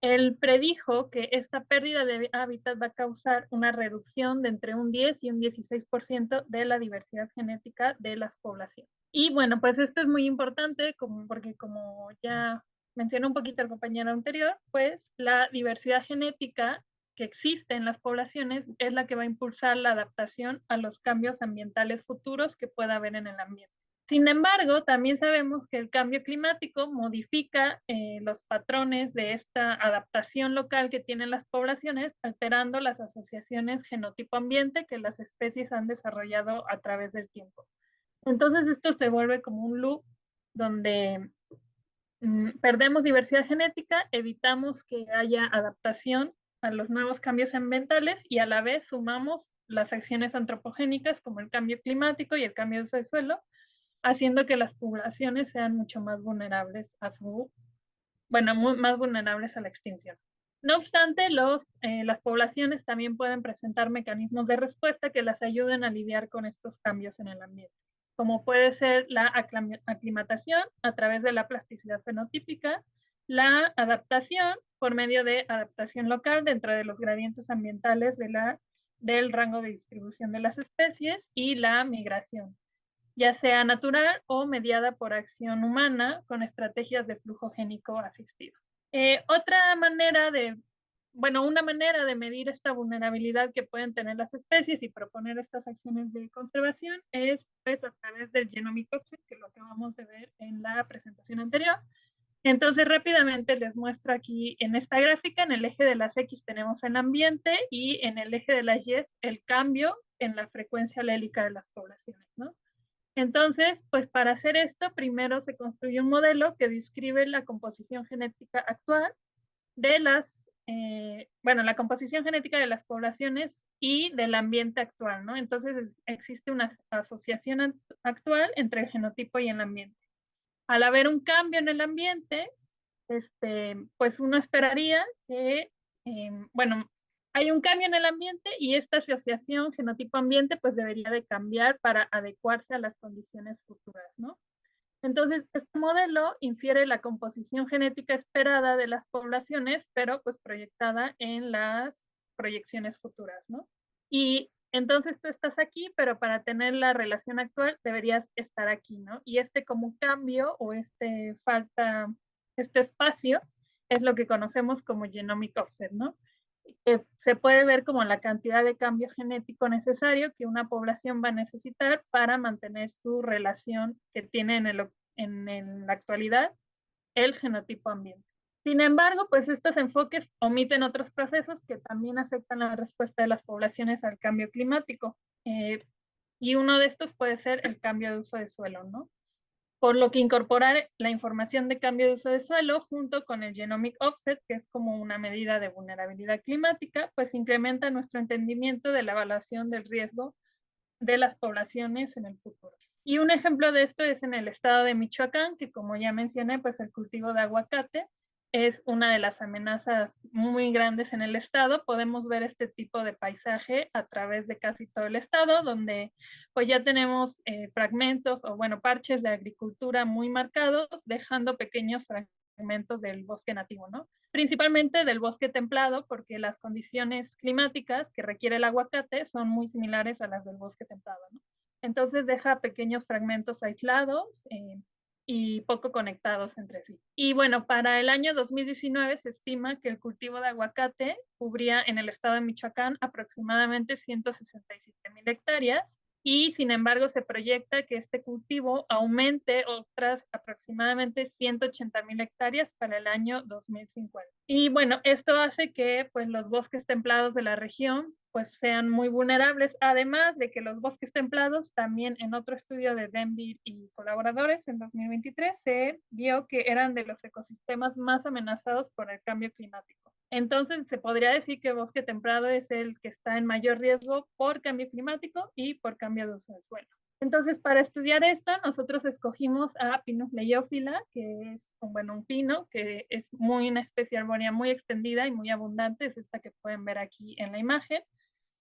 él predijo que esta pérdida de hábitat va a causar una reducción de entre un 10 y un 16% de la diversidad genética de las poblaciones. Y bueno, pues esto es muy importante porque como ya mencionó un poquito el compañero anterior, pues la diversidad genética que existe en las poblaciones es la que va a impulsar la adaptación a los cambios ambientales futuros que pueda haber en el ambiente. Sin embargo, también sabemos que el cambio climático modifica los patrones de esta adaptación local que tienen las poblaciones, alterando las asociaciones genotipo-ambiente que las especies han desarrollado a través del tiempo. Entonces esto se vuelve como un loop donde perdemos diversidad genética, evitamos que haya adaptación a los nuevos cambios ambientales y a la vez sumamos las acciones antropogénicas como el cambio climático y el cambio de uso de suelo, haciendo que las poblaciones sean mucho más vulnerables más vulnerables a la extinción. No obstante, las poblaciones también pueden presentar mecanismos de respuesta que las ayuden a lidiar con estos cambios en el ambiente, como puede ser la aclimatación a través de la plasticidad fenotípica, la adaptación por medio de adaptación local dentro de los gradientes ambientales del rango de distribución de las especies, y la migración, ya sea natural o mediada por acción humana con estrategias de flujo génico asistido. Una manera de medir esta vulnerabilidad que pueden tener las especies y proponer estas acciones de conservación es pues, a través del Genomic Offset, que lo acabamos de ver en la presentación anterior. Entonces, rápidamente les muestro aquí en esta gráfica, en el eje de las X tenemos el ambiente y en el eje de las Y el cambio en la frecuencia alélica de las poblaciones, ¿no? Entonces, pues para hacer esto, primero se construye un modelo que describe la composición genética actual de la composición genética de las poblaciones y del ambiente actual, ¿no? Entonces existe una asociación actual entre el genotipo y el ambiente. Al haber un cambio en el ambiente, pues uno esperaría que, hay un cambio en el ambiente y esta asociación genotipo-ambiente pues debería de cambiar para adecuarse a las condiciones futuras, ¿no? Entonces, este modelo infiere la composición genética esperada de las poblaciones, pero pues proyectada en las proyecciones futuras, ¿no? Y entonces tú estás aquí, pero para tener la relación actual deberías estar aquí, ¿no? Y como cambio o este espacio es lo que conocemos como genomic offset, ¿no? Se puede ver como la cantidad de cambio genético necesario que una población va a necesitar para mantener su relación que tiene en la actualidad el genotipo ambiente. Sin embargo, pues estos enfoques omiten otros procesos que también afectan la respuesta de las poblaciones al cambio climático. Y uno de estos puede ser el cambio de uso de suelo, ¿no? Por lo que incorporar la información de cambio de uso de suelo junto con el Genomic Offset, que es como una medida de vulnerabilidad climática, pues incrementa nuestro entendimiento de la evaluación del riesgo de las poblaciones en el futuro. Y un ejemplo de esto es en el estado de Michoacán, que como ya mencioné, pues el cultivo de aguacate es una de las amenazas muy grandes en el estado. Podemos ver este tipo de paisaje a través de casi todo el estado, donde pues ya tenemos fragmentos o parches de agricultura muy marcados, dejando pequeños fragmentos del bosque nativo, ¿no? Principalmente del bosque templado, porque las condiciones climáticas que requiere el aguacate son muy similares a las del bosque templado, ¿no? Entonces deja pequeños fragmentos aislados y poco conectados entre sí. Y bueno, para el año 2019 se estima que el cultivo de aguacate cubría en el estado de Michoacán aproximadamente 167,000 hectáreas, y sin embargo se proyecta que este cultivo aumente otras aproximadamente 180,000 hectáreas para el año 2050. Y bueno, esto hace que pues los bosques templados de la región pues sean muy vulnerables, además de que los bosques templados, también en otro estudio de Denvir y colaboradores en 2023, se vio que eran de los ecosistemas más amenazados por el cambio climático. Entonces se podría decir que bosque templado es el que está en mayor riesgo por cambio climático y por cambio de uso del suelo. Entonces, para estudiar esto, nosotros escogimos a Pinus leiófila, que es un pino que es una especie arbórea muy extendida y muy abundante, es esta que pueden ver aquí en la imagen.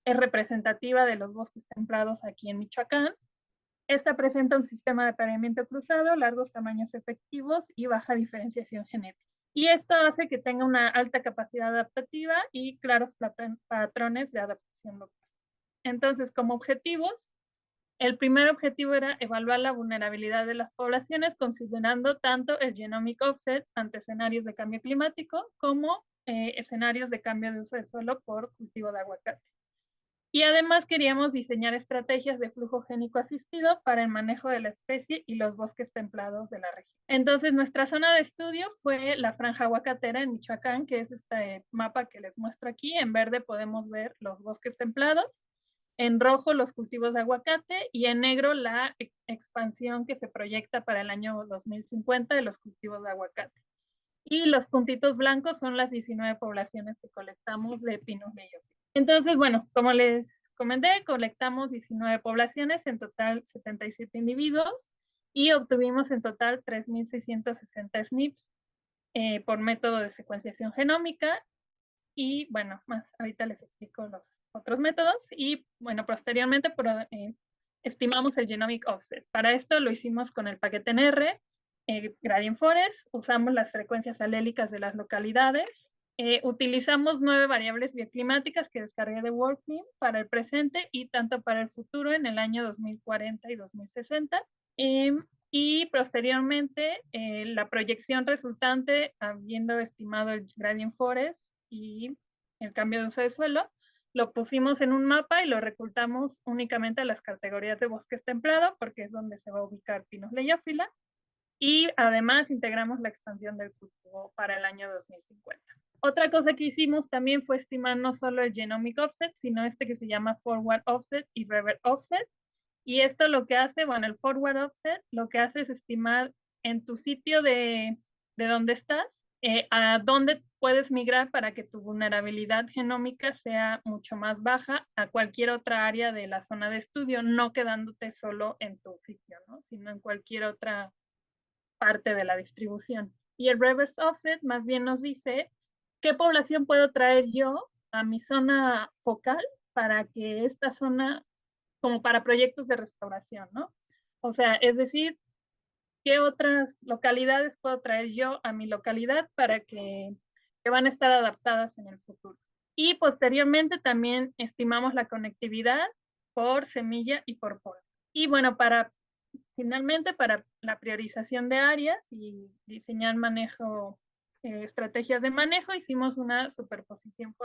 Es representativa de los bosques templados aquí en Michoacán. Esta presenta un sistema de apareamiento cruzado, largos tamaños efectivos y baja diferenciación genética. Y esto hace que tenga una alta capacidad adaptativa y claros patrones de adaptación local. Entonces, como objetivos, el primer objetivo era evaluar la vulnerabilidad de las poblaciones, considerando tanto el genomic offset ante escenarios de cambio climático como escenarios de cambio de uso de suelo por cultivo de aguacate. Y además queríamos diseñar estrategias de flujo génico asistido para el manejo de la especie y los bosques templados de la región. Entonces, nuestra zona de estudio fue la franja aguacatera en Michoacán, que es este mapa que les muestro aquí. En verde podemos ver los bosques templados. en rojo los cultivos de aguacate y en negro la expansión que se proyecta para el año 2050 de los cultivos de aguacate. Y los puntitos blancos son las 19 poblaciones que colectamos de Pinus leiophylla. Entonces, bueno, como les comenté, colectamos 19 poblaciones, en total 77 individuos, y obtuvimos en total 3.660 SNPs por método de secuenciación genómica. Y bueno, más ahorita les explico los otros métodos. Y bueno, posteriormente estimamos el genomic offset. Para esto lo hicimos con el paquete NR, Gradient Forest, usamos las frecuencias alélicas de las localidades, utilizamos 9 variables bioclimáticas que descargué de WorldClim para el presente y tanto para el futuro en el año 2040 y 2060. Y posteriormente la proyección resultante, habiendo estimado el Gradient Forest y el cambio de uso de suelo, lo pusimos en un mapa y lo reclutamos únicamente a las categorías de bosques templados, porque es donde se va a ubicar Pinus leiophylla, y además integramos la expansión del cultivo para el año 2050. Otra cosa que hicimos también fue estimar no solo el genomic offset, sino este que se llama forward offset y reverse offset. Y esto lo que hace, bueno, el forward offset lo que hace es estimar en tu sitio de donde estás, a dónde puedes migrar para que tu vulnerabilidad genómica sea mucho más baja a cualquier otra área de la zona de estudio, no quedándote solo en tu sitio, ¿no? Sino en cualquier otra parte de la distribución. Y el reverse offset más bien nos dice qué población puedo traer yo a mi zona focal para que esta zona, como para proyectos de restauración, ¿no? O sea, es decir, qué otras localidades puedo traer yo a mi localidad para que van a estar adaptadas en el futuro. Y posteriormente también estimamos la conectividad por semilla y por polo. Y bueno, finalmente, para la priorización de áreas y diseñar estrategias de manejo, hicimos una superposición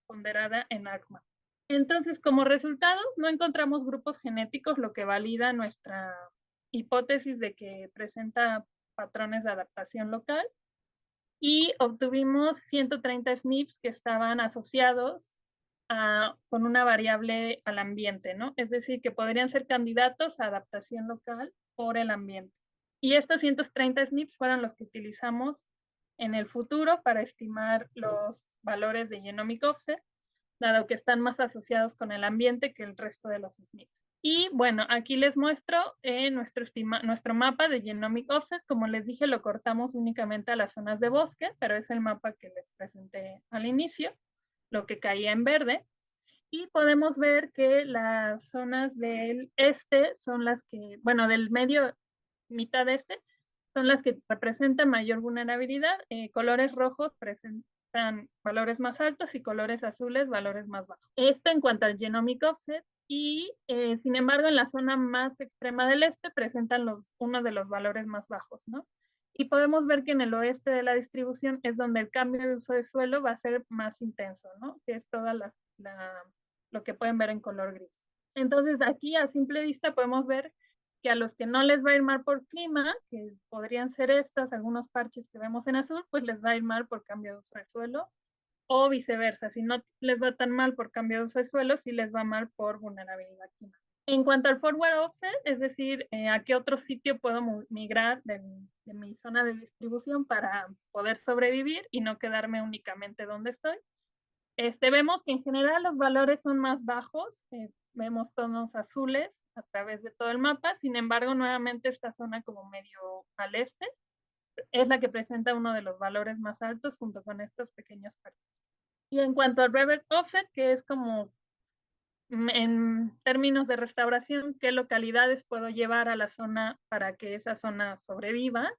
ponderada en ARCMA. Entonces, como resultados, no encontramos grupos genéticos, lo que valida nuestra hipótesis de que presenta patrones de adaptación local, y obtuvimos 130 SNPs que estaban asociados con una variable al ambiente, ¿no? Es decir, que podrían ser candidatos a adaptación local por el ambiente. Y estos 130 SNPs fueron los que utilizamos en el futuro para estimar los valores de genomic offset, dado que están más asociados con el ambiente que el resto de los SNPs. Y bueno, aquí les muestro nuestro mapa de genomic offset. Como les dije, lo cortamos únicamente a las zonas de bosque, pero es el mapa que les presenté al inicio, lo que caía en verde. Y podemos ver que las zonas del este son las que, bueno, del medio, mitad este, son las que representan mayor vulnerabilidad. Colores rojos presentan valores más altos y colores azules valores más bajos. Esto en cuanto al genomic offset. Y sin embargo, en la zona más extrema del este presentan uno de los valores más bajos, ¿no? Y podemos ver que en el oeste de la distribución es donde el cambio de uso de suelo va a ser más intenso, ¿no? Que es toda lo que pueden ver en color gris. Entonces aquí a simple vista podemos ver que a los que no les va a ir mal por clima, que podrían ser algunos parches que vemos en azul, pues les va a ir mal por cambio de uso de suelo, o viceversa, si no les va tan mal por cambio de uso de suelo, sí les va mal por vulnerabilidad climática. En cuanto al forward offset, es decir, a qué otro sitio puedo migrar de mi zona de distribución para poder sobrevivir y no quedarme únicamente donde estoy, vemos que en general los valores son más bajos, vemos tonos azules a través de todo el mapa. Sin embargo, nuevamente esta zona como medio al este es la que presenta uno de los valores más altos junto con estos pequeños parches. Y en cuanto al reverse offset, que es como en términos de restauración, qué localidades puedo llevar a la zona para que esa zona sobreviva,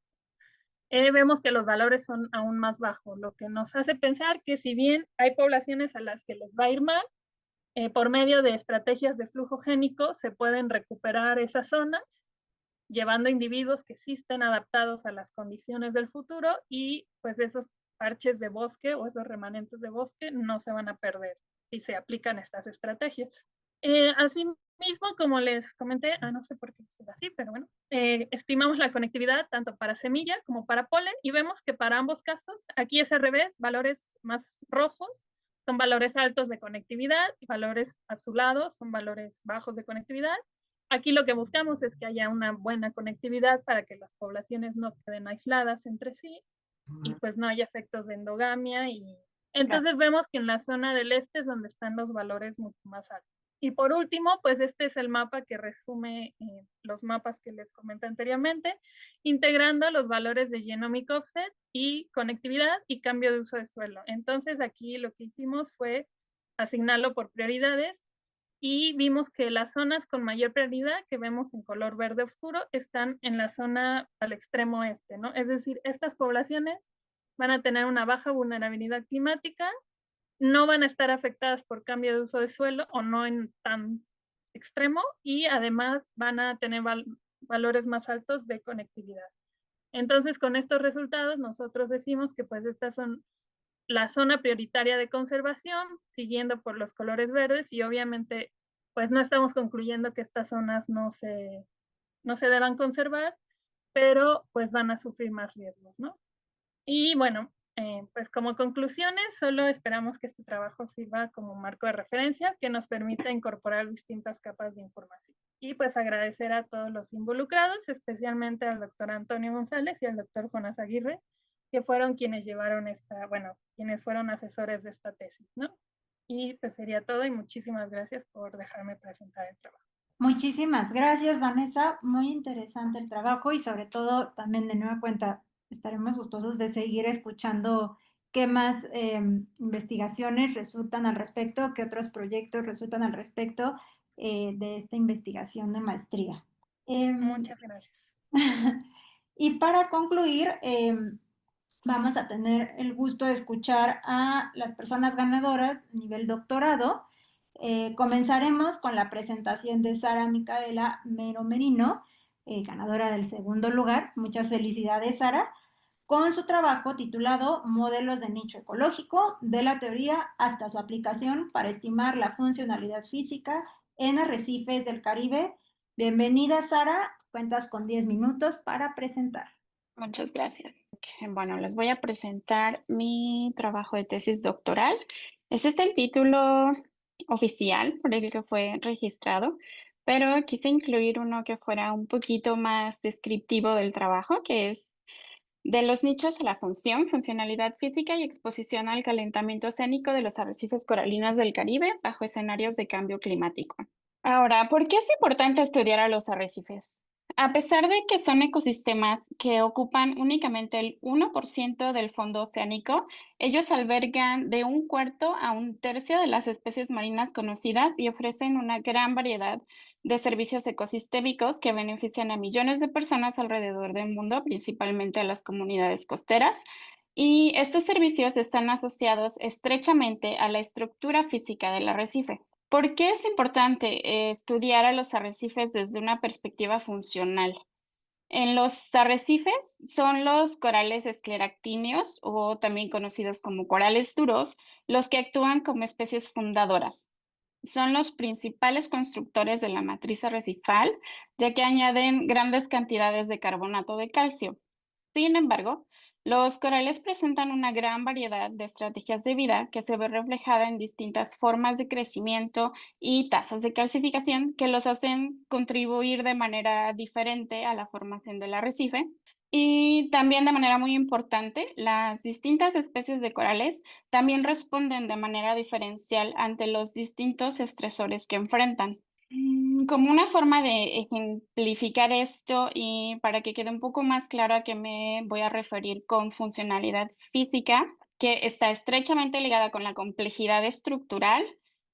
vemos que los valores son aún más bajos, lo que nos hace pensar que si bien hay poblaciones a las que les va a ir mal, por medio de estrategias de flujo génico se pueden recuperar esas zonas, llevando individuos que sí estén adaptados a las condiciones del futuro, y pues esos parches de bosque o esos remanentes de bosque no se van a perder si se aplican estas estrategias. Asimismo, como les comenté, no sé por qué es así, pero bueno, estimamos la conectividad tanto para semilla como para polen, y vemos que para ambos casos, aquí es al revés, valores más rojos, son valores altos de conectividad y valores azulados son valores bajos de conectividad. Aquí lo que buscamos es que haya una buena conectividad para que las poblaciones no queden aisladas entre sí y pues no haya efectos de endogamia. Y entonces vemos que en la zona del este es donde están los valores mucho más altos. Y por último, pues este es el mapa que resume los mapas que les comenté anteriormente, integrando los valores de genomic offset y conectividad y cambio de uso de suelo. Entonces aquí lo que hicimos fue asignarlo por prioridades y vimos que las zonas con mayor prioridad, que vemos en color verde oscuro, están en la zona al extremo este, ¿no? Es decir, estas poblaciones van a tener una baja vulnerabilidad climática, no van a estar afectadas por cambio de uso de suelo o no en tan extremo y además van a tener valores más altos de conectividad. Entonces, con estos resultados, nosotros decimos que pues estas son la zona prioritaria de conservación, siguiendo por los colores verdes y obviamente pues no estamos concluyendo que estas zonas no se deban conservar, pero pues van a sufrir más riesgos, ¿no? Y bueno, pues como conclusiones, solo esperamos que este trabajo sirva como marco de referencia que nos permita incorporar distintas capas de información. Y pues agradecer a todos los involucrados, especialmente al doctor Antonio González y al doctor Jonás Aguirre, que fueron quienes llevaron quienes fueron asesores de esta tesis, ¿no? Y pues sería todo y muchísimas gracias por dejarme presentar el trabajo. Muchísimas gracias, Vanessa. Muy interesante el trabajo y sobre todo también de nueva cuenta estaremos gustosos de seguir escuchando qué más investigaciones resultan al respecto, qué otros proyectos resultan al respecto de esta investigación de maestría. Muchas gracias. Y para concluir, vamos a tener el gusto de escuchar a las personas ganadoras a nivel doctorado. Comenzaremos con la presentación de Sara Micaela Mero Merino, ganadora del segundo lugar. Muchas felicidades, Sara, con su trabajo titulado Modelos de nicho ecológico, de la teoría hasta su aplicación para estimar la funcionalidad física en arrecifes del Caribe. Bienvenida, Sara. Cuentas con 10 minutos para presentar. Muchas gracias. Bueno, les voy a presentar mi trabajo de tesis doctoral. Ese es el título oficial por el que fue registrado, pero quise incluir uno que fuera un poquito más descriptivo del trabajo, que es de los nichos a la funcionalidad física y exposición al calentamiento oceánico de los arrecifes coralinos del Caribe bajo escenarios de cambio climático. Ahora, ¿por qué es importante estudiar a los arrecifes? A pesar de que son ecosistemas que ocupan únicamente el 1% del fondo oceánico, ellos albergan de 1/4 a 1/3 de las especies marinas conocidas y ofrecen una gran variedad de servicios ecosistémicos que benefician a millones de personas alrededor del mundo, principalmente a las comunidades costeras. Y estos servicios están asociados estrechamente a la estructura física del arrecife. ¿Por qué es importante estudiar a los arrecifes desde una perspectiva funcional? En los arrecifes son los corales escleractíneos, o también conocidos como corales duros, los que actúan como especies fundadoras. Son los principales constructores de la matriz arrecifal, ya que añaden grandes cantidades de carbonato de calcio. Sin embargo, los corales presentan una gran variedad de estrategias de vida que se ve reflejada en distintas formas de crecimiento y tasas de calcificación que los hacen contribuir de manera diferente a la formación del arrecife. Y también de manera muy importante, las distintas especies de corales también responden de manera diferencial ante los distintos estresores que enfrentan. Como una forma de ejemplificar esto y para que quede un poco más claro a qué me voy a referir con funcionalidad física, que está estrechamente ligada con la complejidad estructural,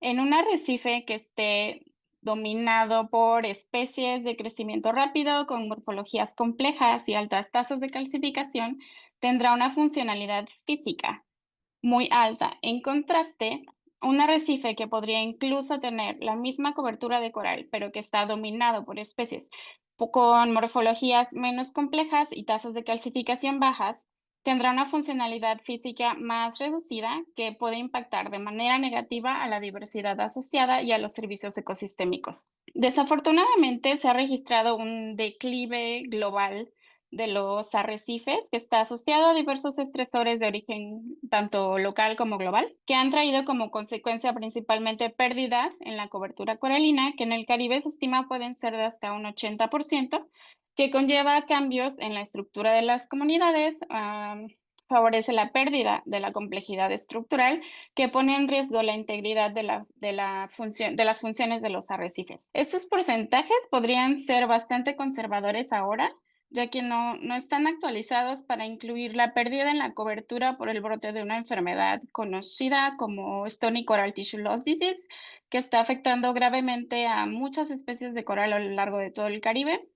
en un arrecife que esté dominado por especies de crecimiento rápido, con morfologías complejas y altas tasas de calcificación, tendrá una funcionalidad física muy alta. En contraste, un arrecife que podría incluso tener la misma cobertura de coral, pero que está dominado por especies con morfologías menos complejas y tasas de calcificación bajas, tendrá una funcionalidad física más reducida que puede impactar de manera negativa a la diversidad asociada y a los servicios ecosistémicos. Desafortunadamente, se ha registrado un declive global de los arrecifes, que está asociado a diversos estresores de origen tanto local como global, que han traído como consecuencia principalmente pérdidas en la cobertura coralina, que en el Caribe se estima pueden ser de hasta un 80%, que conlleva cambios en la estructura de las comunidades, favorece la pérdida de la complejidad estructural, que pone en riesgo la integridad de las funciones de los arrecifes. Estos porcentajes podrían ser bastante conservadores ahora, ya que no están actualizados para incluir la pérdida en la cobertura por el brote de una enfermedad conocida como Stony Coral Tissue Loss Disease, que está afectando gravemente a muchas especies de coral a lo largo de todo el Caribe.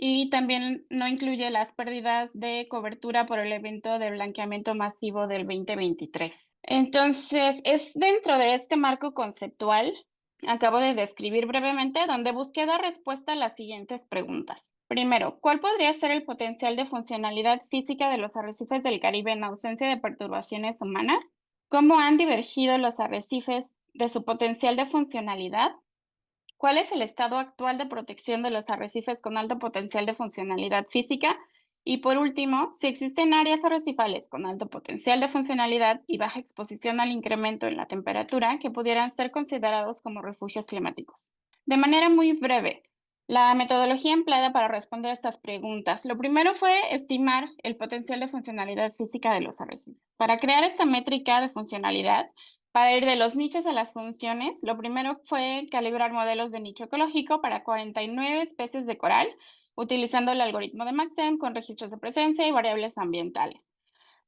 Y también no incluye las pérdidas de cobertura por el evento de blanqueamiento masivo del 2023. Entonces, es dentro de este marco conceptual, acabo de describir brevemente, donde busqué dar respuesta a las siguientes preguntas. Primero, ¿cuál podría ser el potencial de funcionalidad física de los arrecifes del Caribe en ausencia de perturbaciones humanas? ¿Cómo han divergido los arrecifes de su potencial de funcionalidad? ¿Cuál es el estado actual de protección de los arrecifes con alto potencial de funcionalidad física? Y por último, si existen áreas arrecifales con alto potencial de funcionalidad y baja exposición al incremento en la temperatura que pudieran ser considerados como refugios climáticos. De manera muy breve, la metodología empleada para responder a estas preguntas. Lo primero fue estimar el potencial de funcionalidad física de los arrecifes. Para crear esta métrica de funcionalidad, para ir de los nichos a las funciones, lo primero fue calibrar modelos de nicho ecológico para 49 especies de coral, utilizando el algoritmo de Maxent con registros de presencia y variables ambientales,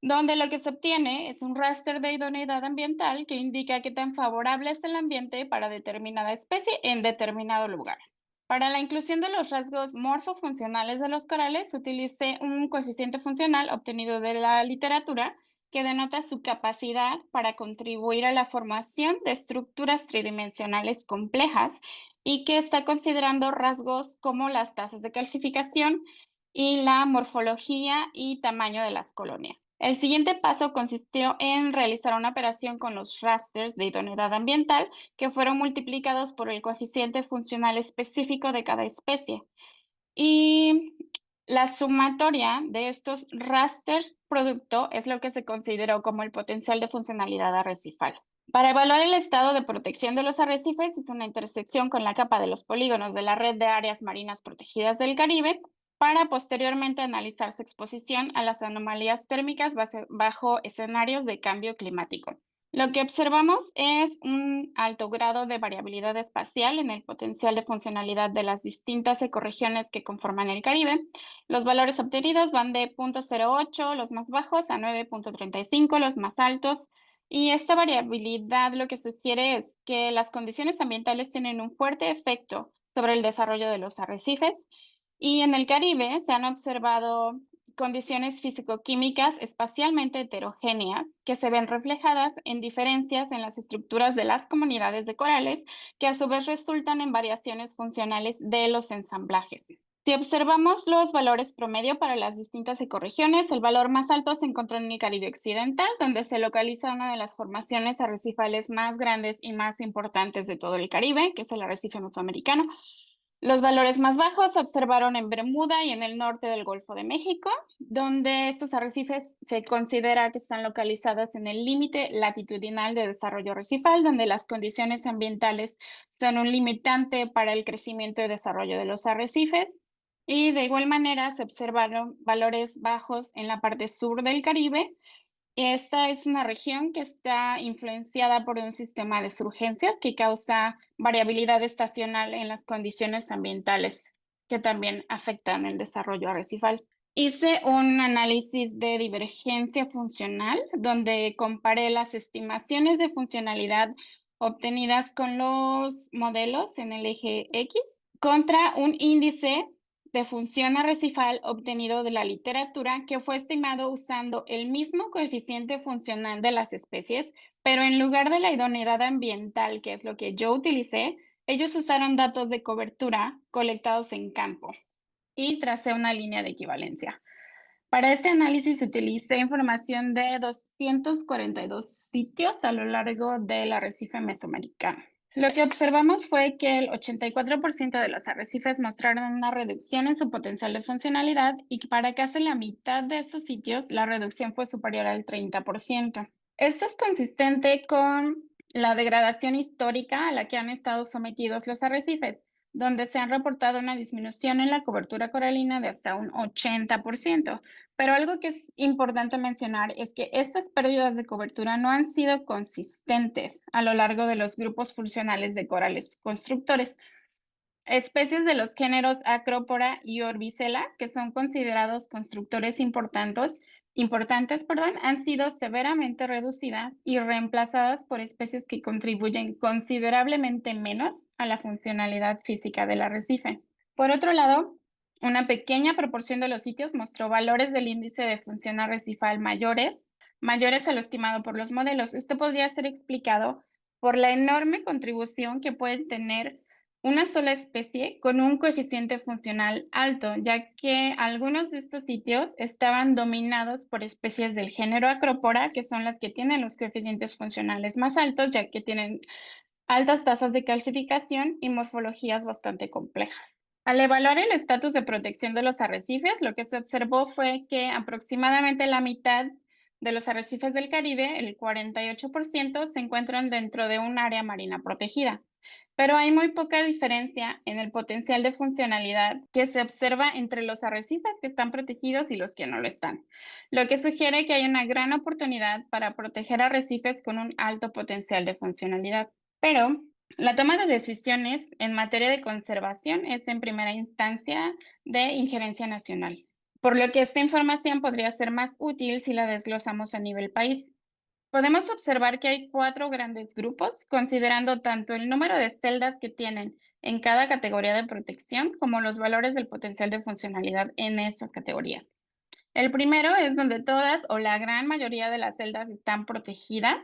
donde lo que se obtiene es un raster de idoneidad ambiental que indica qué tan favorable es el ambiente para determinada especie en determinado lugar. Para la inclusión de los rasgos morfofuncionales de los corales, utilicé un coeficiente funcional obtenido de la literatura que denota su capacidad para contribuir a la formación de estructuras tridimensionales complejas y que está considerando rasgos como las tasas de calcificación y la morfología y tamaño de las colonias. El siguiente paso consistió en realizar una operación con los rasters de idoneidad ambiental que fueron multiplicados por el coeficiente funcional específico de cada especie. Y la sumatoria de estos raster producto es lo que se consideró como el potencial de funcionalidad arrecifal. Para evaluar el estado de protección de los arrecifes, hice una intersección con la capa de los polígonos de la red de áreas marinas protegidas del Caribe para posteriormente analizar su exposición a las anomalías térmicas bajo escenarios de cambio climático. Lo que observamos es un alto grado de variabilidad espacial en el potencial de funcionalidad de las distintas ecorregiones que conforman el Caribe. Los valores obtenidos van de 0.08, los más bajos, a 9.35, los más altos. Y esta variabilidad lo que sugiere es que las condiciones ambientales tienen un fuerte efecto sobre el desarrollo de los arrecifes. Y en el Caribe se han observado condiciones físico-químicas espacialmente heterogéneas que se ven reflejadas en diferencias en las estructuras de las comunidades de corales, que a su vez resultan en variaciones funcionales de los ensamblajes. Si observamos los valores promedio para las distintas ecorregiones, el valor más alto se encontró en el Caribe occidental, donde se localiza una de las formaciones arrecifales más grandes y más importantes de todo el Caribe, que es el arrecife mesoamericano. Los valores más bajos se observaron en Bermuda y en el norte del Golfo de México, donde estos arrecifes se considera que están localizados en el límite latitudinal de desarrollo arrecifal, donde las condiciones ambientales son un limitante para el crecimiento y desarrollo de los arrecifes. Y de igual manera se observaron valores bajos en la parte sur del Caribe. Esta es una región que está influenciada por un sistema de surgencias que causa variabilidad estacional en las condiciones ambientales que también afectan el desarrollo arrecifal. Hice un análisis de divergencia funcional donde comparé las estimaciones de funcionalidad obtenidas con los modelos en el eje X contra un índice de función arrecifal obtenido de la literatura que fue estimado usando el mismo coeficiente funcional de las especies, pero en lugar de la idoneidad ambiental, que es lo que yo utilicé, ellos usaron datos de cobertura colectados en campo y tracé una línea de equivalencia. Para este análisis utilicé información de 242 sitios a lo largo del arrecife mesoamericano. Lo que observamos fue que el 84% de los arrecifes mostraron una reducción en su potencial de funcionalidad y que para casi la mitad de esos sitios la reducción fue superior al 30%. Esto es consistente con la degradación histórica a la que han estado sometidos los arrecifes, donde se han reportado una disminución en la cobertura coralina de hasta un 80%. Pero algo que es importante mencionar es que estas pérdidas de cobertura no han sido consistentes a lo largo de los grupos funcionales de corales constructores. Especies de los géneros Acropora y Orbicela, que son considerados constructores importantes, han sido severamente reducidas y reemplazadas por especies que contribuyen considerablemente menos a la funcionalidad física del arrecife. Por otro lado, una pequeña proporción de los sitios mostró valores del índice de función arrecifal mayores a lo estimado por los modelos. Esto podría ser explicado por la enorme contribución que pueden tener una sola especie con un coeficiente funcional alto, ya que algunos de estos sitios estaban dominados por especies del género Acropora, que son las que tienen los coeficientes funcionales más altos, ya que tienen altas tasas de calcificación y morfologías bastante complejas. Al evaluar el estatus de protección de los arrecifes, lo que se observó fue que aproximadamente la mitad de los arrecifes del Caribe, el 48%, se encuentran dentro de un área marina protegida. Pero hay muy poca diferencia en el potencial de funcionalidad que se observa entre los arrecifes que están protegidos y los que no lo están, lo que sugiere que hay una gran oportunidad para proteger arrecifes con un alto potencial de funcionalidad. Pero la toma de decisiones en materia de conservación es en primera instancia de injerencia nacional, por lo que esta información podría ser más útil si la desglosamos a nivel país. Podemos observar que hay 4 grandes grupos, considerando tanto el número de celdas que tienen en cada categoría de protección como los valores del potencial de funcionalidad en estas categorías. El primero es donde todas o la gran mayoría de las celdas están protegidas,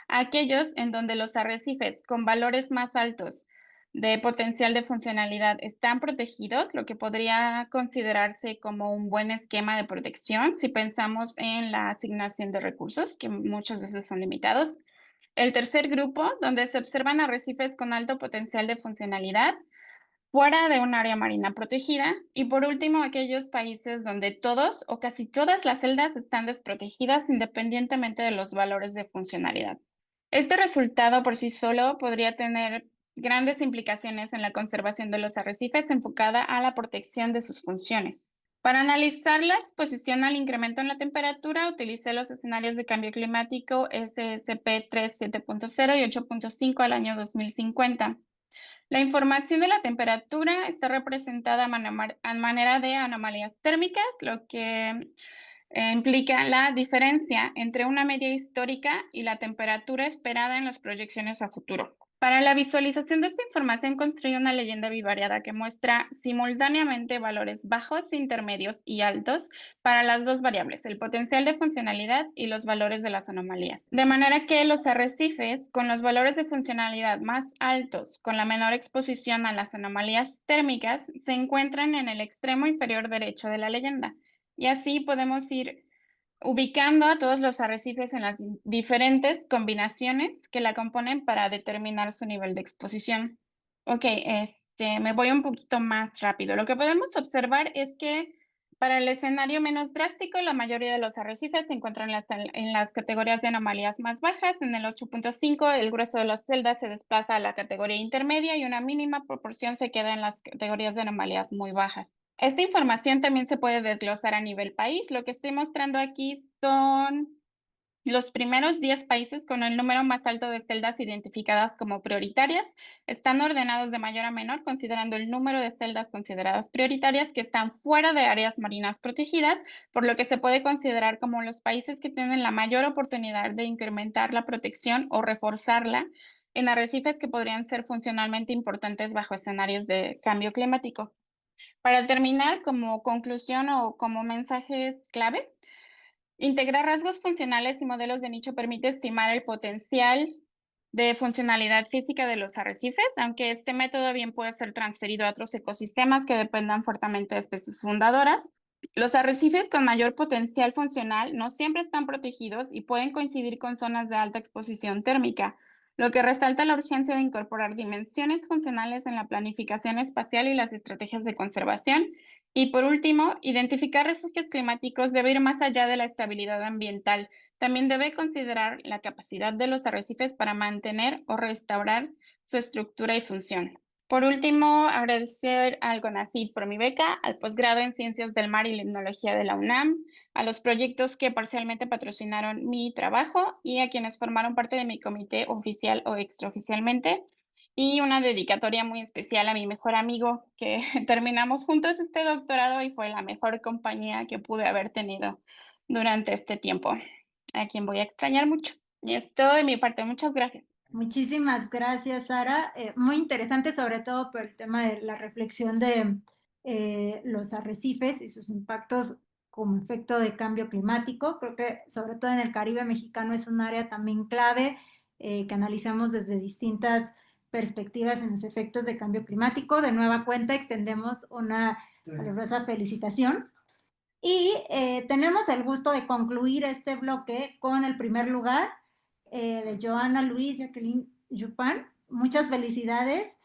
aquellos en donde los arrecifes con valores más altos de potencial de funcionalidad están protegidos, lo que podría considerarse como un buen esquema de protección si pensamos en la asignación de recursos, que muchas veces son limitados. El tercer grupo, donde se observan arrecifes con alto potencial de funcionalidad fuera de un área marina protegida. Y por último, aquellos países donde todos o casi todas las celdas están desprotegidas independientemente de los valores de funcionalidad. Este resultado por sí solo podría tener grandes implicaciones en la conservación de los arrecifes enfocada a la protección de sus funciones. Para analizar la exposición al incremento en la temperatura, utilicé los escenarios de cambio climático SSP 3, 7.0 y 8.5 al año 2050. La información de la temperatura está representada a manera de anomalías térmicas, lo que implica la diferencia entre una media histórica y la temperatura esperada en las proyecciones a futuro. Para la visualización de esta información construí una leyenda bivariada que muestra simultáneamente valores bajos, intermedios y altos para las dos variables, el potencial de funcionalidad y los valores de las anomalías. De manera que los arrecifes con los valores de funcionalidad más altos, con la menor exposición a las anomalías térmicas, se encuentran en el extremo inferior derecho de la leyenda. Y así podemos ir ubicando a todos los arrecifes en las diferentes combinaciones que la componen para determinar su nivel de exposición. Ok, me voy un poquito más rápido. Lo que podemos observar es que para el escenario menos drástico, la mayoría de los arrecifes se encuentran en las categorías de anomalías más bajas. En el 8.5, el grueso de las celdas se desplaza a la categoría intermedia y una mínima proporción se queda en las categorías de anomalías muy bajas. Esta información también se puede desglosar a nivel país. Lo que estoy mostrando aquí son los primeros 10 países con el número más alto de celdas identificadas como prioritarias. Están ordenados de mayor a menor, considerando el número de celdas consideradas prioritarias que están fuera de áreas marinas protegidas, por lo que se puede considerar como los países que tienen la mayor oportunidad de incrementar la protección o reforzarla en arrecifes que podrían ser funcionalmente importantes bajo escenarios de cambio climático. Para terminar, como conclusión o como mensajes clave, integrar rasgos funcionales y modelos de nicho permite estimar el potencial de funcionalidad física de los arrecifes, aunque este método bien puede ser transferido a otros ecosistemas que dependan fuertemente de especies fundadoras. Los arrecifes con mayor potencial funcional no siempre están protegidos y pueden coincidir con zonas de alta exposición térmica, lo que resalta la urgencia de incorporar dimensiones funcionales en la planificación espacial y las estrategias de conservación. Y por último, identificar refugios climáticos debe ir más allá de la estabilidad ambiental. También debe considerar la capacidad de los arrecifes para mantener o restaurar su estructura y función. Por último, agradecer al CONACYT por mi beca, al posgrado en Ciencias del Mar y Limnología de la UNAM, a los proyectos que parcialmente patrocinaron mi trabajo y a quienes formaron parte de mi comité oficial o extraoficialmente. Y una dedicatoria muy especial a mi mejor amigo, que terminamos juntos este doctorado y fue la mejor compañía que pude haber tenido durante este tiempo, a quien voy a extrañar mucho. Y es todo de mi parte. Muchas gracias. Muchísimas gracias, Sara. Muy interesante, sobre todo por el tema de la reflexión de los arrecifes y sus impactos como efecto de cambio climático. Creo que sobre todo en el Caribe mexicano es un área también clave que analizamos desde distintas perspectivas en los efectos de cambio climático. De nueva cuenta, extendemos una calurosa felicitación. Y tenemos el gusto de concluir este bloque con el primer lugar de Joana Luis Jacqueline Jupan. Muchas felicidades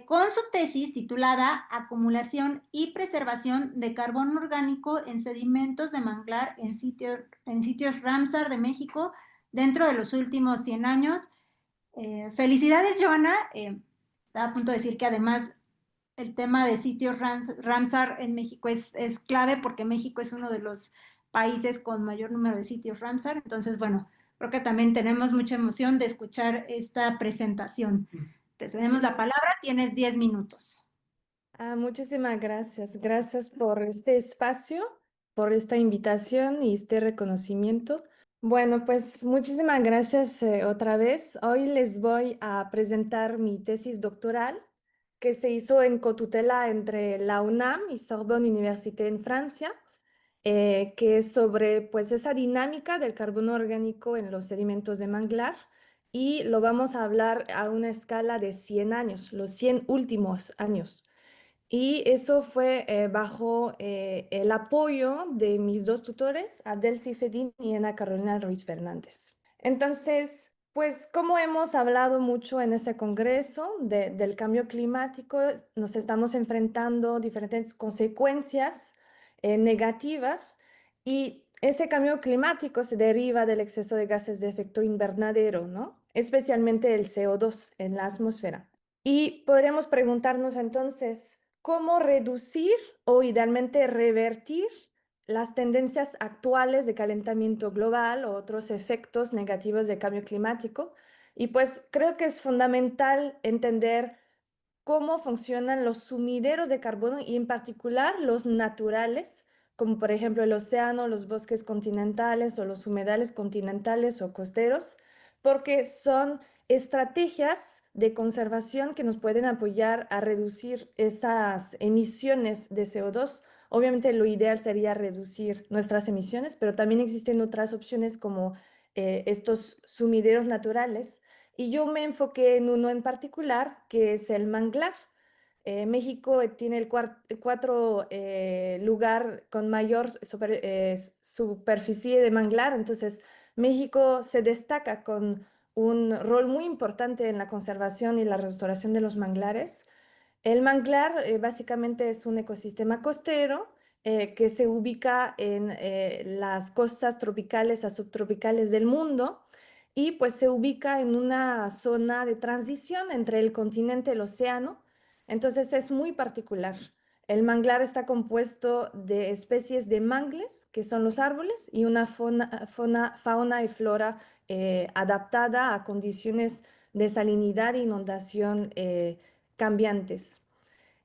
con su tesis titulada Acumulación y preservación de carbono orgánico en sedimentos de manglar en sitios Ramsar de México dentro de los últimos 100 años. Felicidades, Joana. Estaba a punto de decir que además el tema de sitios Ramsar en México es clave porque México es uno de los países con mayor número de sitios Ramsar. Entonces, bueno, creo que también tenemos mucha emoción de escuchar esta presentación. Te cedemos la palabra, tienes 10 minutos. Muchísimas gracias. Gracias por este espacio, por esta invitación y este reconocimiento. Bueno, pues muchísimas gracias otra vez. Hoy les voy a presentar mi tesis doctoral que se hizo en cotutela entre la UNAM y Sorbonne Université en Francia, que es sobre pues esa dinámica del carbono orgánico en los sedimentos de manglar, y lo vamos a hablar a una escala de 100 años, los 100 últimos años. Y eso fue bajo el apoyo de mis dos tutores, Abdel Sifedin y Ana Carolina Ruiz Fernández. Entonces, pues como hemos hablado mucho en ese congreso del cambio climático, nos estamos enfrentando a diferentes consecuencias negativas, y ese cambio climático se deriva del exceso de gases de efecto invernadero, ¿no? Especialmente el CO2 en la atmósfera. Y podríamos preguntarnos entonces, ¿cómo reducir o idealmente revertir las tendencias actuales de calentamiento global o otros efectos negativos del cambio climático? Y pues creo que es fundamental entender cómo funcionan los sumideros de carbono y en particular los naturales, como por ejemplo el océano, los bosques continentales o los humedales continentales o costeros, porque son estrategias de conservación que nos pueden apoyar a reducir esas emisiones de CO2. Obviamente lo ideal sería reducir nuestras emisiones, pero también existen otras opciones como estos sumideros naturales, y yo me enfoqué en uno en particular, que es el manglar. México tiene el cuarto lugar con mayor superficie de manglar, entonces México se destaca con un rol muy importante en la conservación y la restauración de los manglares. El manglar básicamente es un ecosistema costero que se ubica en las costas tropicales a subtropicales del mundo, y pues se ubica en una zona de transición entre el continente y el océano. Entonces es muy particular. El manglar está compuesto de especies de mangles, que son los árboles, y una fauna y flora adaptada a condiciones de salinidad e inundación cambiantes.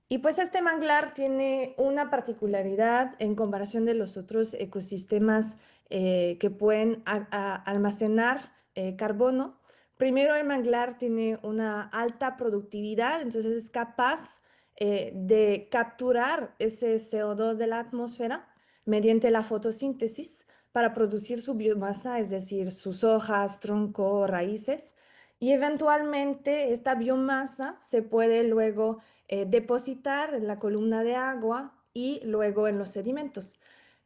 Y pues este manglar tiene una particularidad en comparación de los otros ecosistemas que pueden almacenar carbono. Primero, el manglar tiene una alta productividad, entonces es capaz de capturar ese CO2 de la atmósfera mediante la fotosíntesis para producir su biomasa, es decir, sus hojas, tronco, raíces. Y eventualmente esta biomasa se puede luego depositar en la columna de agua y luego en los sedimentos.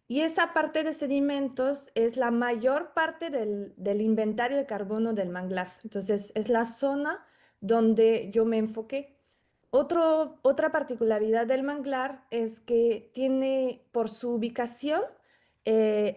Y esa parte de sedimentos es la mayor parte del inventario de carbono del manglar. Entonces, es la zona donde yo me enfoqué. Otra particularidad del manglar es que tiene, por su ubicación,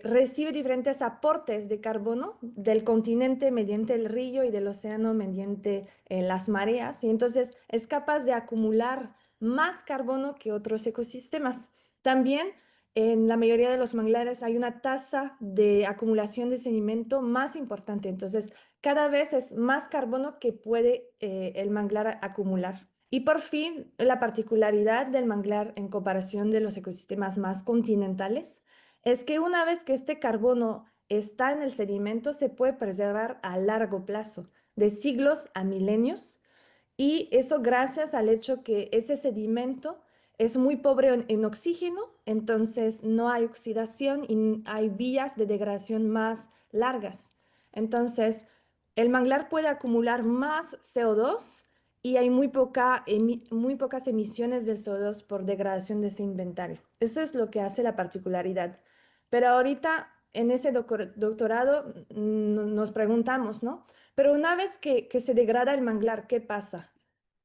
recibe diferentes aportes de carbono del continente mediante el río y del océano mediante las mareas, y entonces es capaz de acumular más carbono que otros ecosistemas. También en la mayoría de los manglares hay una tasa de acumulación de sedimento más importante, entonces cada vez es más carbono que puede el manglar acumular. Y por fin, la particularidad del manglar en comparación de los ecosistemas más continentales es que una vez que este carbono está en el sedimento, se puede preservar a largo plazo, de siglos a milenios, y eso gracias al hecho que ese sedimento es muy pobre en oxígeno, entonces no hay oxidación y hay vías de degradación más largas. Entonces, el manglar puede acumular más CO2 y hay muy pocas emisiones del CO2 por degradación de ese inventario. Eso es lo que hace la particularidad. Pero ahorita en ese doctorado nos preguntamos, ¿no? Pero una vez que se degrada el manglar, ¿qué pasa?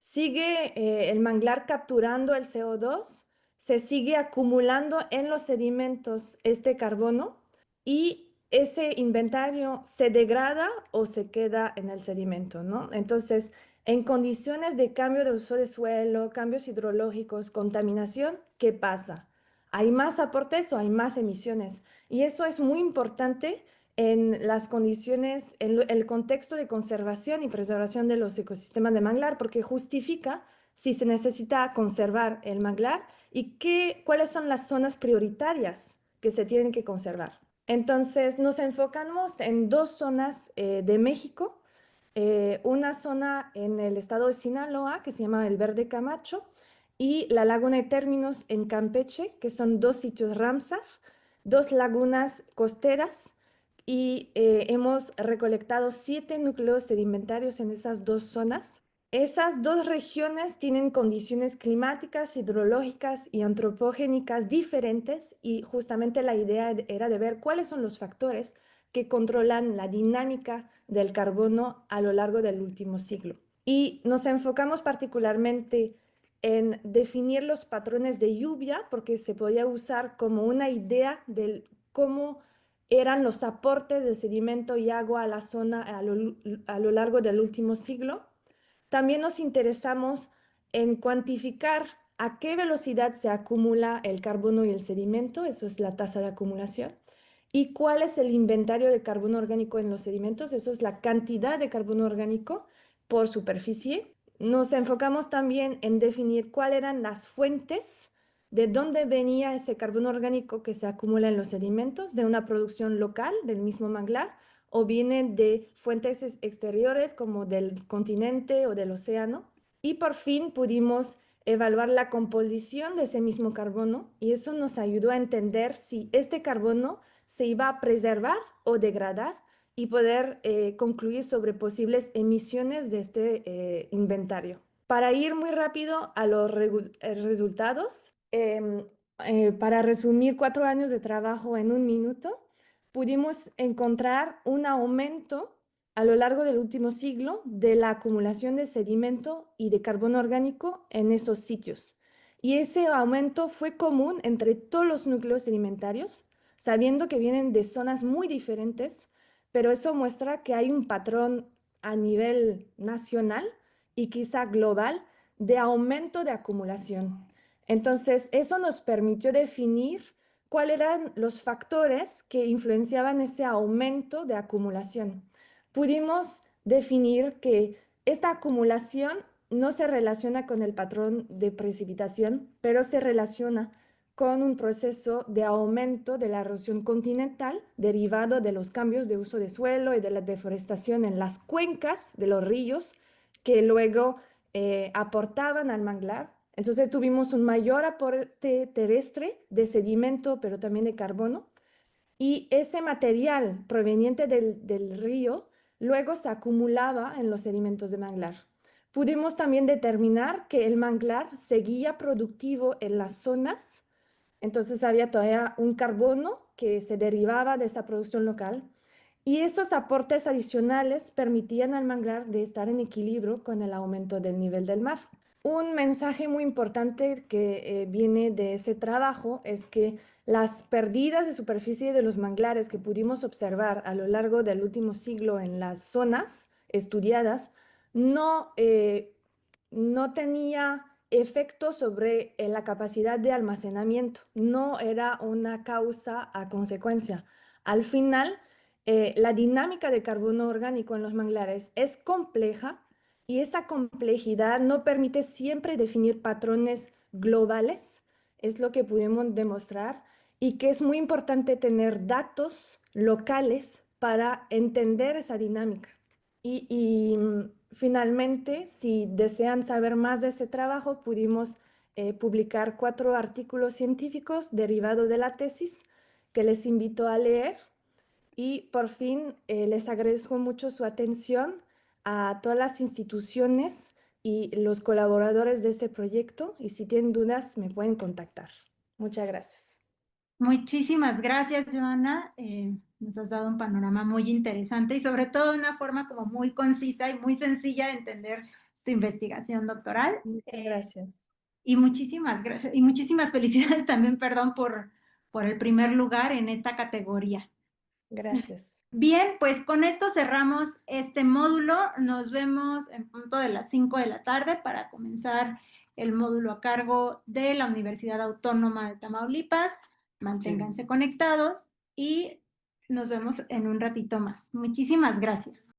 ¿Sigue el manglar capturando el CO2? ¿Se sigue acumulando en los sedimentos este carbono? ¿Y ese inventario se degrada o se queda en el sedimento, ¿no? Entonces, en condiciones de cambio de uso de suelo, cambios hidrológicos, contaminación, ¿qué pasa? ¿Hay más aportes o hay más emisiones? Y eso es muy importante en las condiciones, en el contexto de conservación y preservación de los ecosistemas de manglar, porque justifica si se necesita conservar el manglar y cuáles son las zonas prioritarias que se tienen que conservar. Entonces, nos enfocamos en dos zonas de México, una zona en el estado de Sinaloa, que se llama el Verde Camacho, y la Laguna de Términos en Campeche, que son dos sitios Ramsar, dos lagunas costeras, y hemos recolectado 7 núcleos sedimentarios en esas dos zonas. Esas dos regiones tienen condiciones climáticas, hidrológicas y antropogénicas diferentes, y justamente la idea era de ver cuáles son los factores que controlan la dinámica del carbono a lo largo del último siglo. Y nos enfocamos particularmente en definir los patrones de lluvia, porque se podía usar como una idea de cómo eran los aportes de sedimento y agua a la zona a lo largo del último siglo. También nos interesamos en cuantificar a qué velocidad se acumula el carbono y el sedimento, eso es la tasa de acumulación, y cuál es el inventario de carbono orgánico en los sedimentos, eso es la cantidad de carbono orgánico por superficie. Nos enfocamos también en definir cuáles eran las fuentes, de dónde venía ese carbono orgánico que se acumula en los sedimentos, de una producción local del mismo manglar, o vienen de fuentes exteriores como del continente o del océano. Y por fin pudimos evaluar la composición de ese mismo carbono, y eso nos ayudó a entender si este carbono se iba a preservar o degradar y poder concluir sobre posibles emisiones de este inventario. Para ir muy rápido a los resultados, para resumir 4 años de trabajo en un minuto, pudimos encontrar un aumento a lo largo del último siglo de la acumulación de sedimento y de carbono orgánico en esos sitios. Y ese aumento fue común entre todos los núcleos sedimentarios, sabiendo que vienen de zonas muy diferentes, pero eso muestra que hay un patrón a nivel nacional y quizá global de aumento de acumulación. Entonces, eso nos permitió definir cuáles eran los factores que influenciaban ese aumento de acumulación. Pudimos definir que esta acumulación no se relaciona con el patrón de precipitación, pero se relaciona con un proceso de aumento de la erosión continental derivado de los cambios de uso de suelo y de la deforestación en las cuencas de los ríos que luego aportaban al manglar. Entonces tuvimos un mayor aporte terrestre de sedimento, pero también de carbono, y ese material proveniente del río luego se acumulaba en los sedimentos de manglar. Pudimos también determinar que el manglar seguía productivo en las zonas Entonces había todavía un carbono que se derivaba de esa producción local y esos aportes adicionales permitían al manglar de estar en equilibrio con el aumento del nivel del mar. Un mensaje muy importante que viene de ese trabajo es que las pérdidas de superficie de los manglares que pudimos observar a lo largo del último siglo en las zonas estudiadas no tenía efecto sobre la capacidad de almacenamiento, no era una causa a consecuencia. Al final, la dinámica de carbono orgánico en los manglares es compleja y esa complejidad no permite siempre definir patrones globales, es lo que pudimos demostrar, y que es muy importante tener datos locales para entender esa dinámica. Finalmente, si desean saber más de ese trabajo, pudimos publicar 4 artículos científicos derivados de la tesis que les invito a leer. Y por fin, les agradezco mucho su atención a todas las instituciones y los colaboradores de este proyecto. Y si tienen dudas, me pueden contactar. Muchas gracias. Muchísimas gracias, Joana. Nos has dado un panorama muy interesante y sobre todo de una forma como muy concisa y muy sencilla de entender tu investigación doctoral. Muchas gracias. Y muchísimas gracias y muchísimas felicidades también, perdón, por el primer lugar en esta categoría. Gracias. Bien, pues con esto cerramos este módulo. Nos vemos en punto de las 5 de la tarde para comenzar el módulo a cargo de la Universidad Autónoma de Tamaulipas. Manténganse conectados y nos vemos en un ratito más. Muchísimas gracias.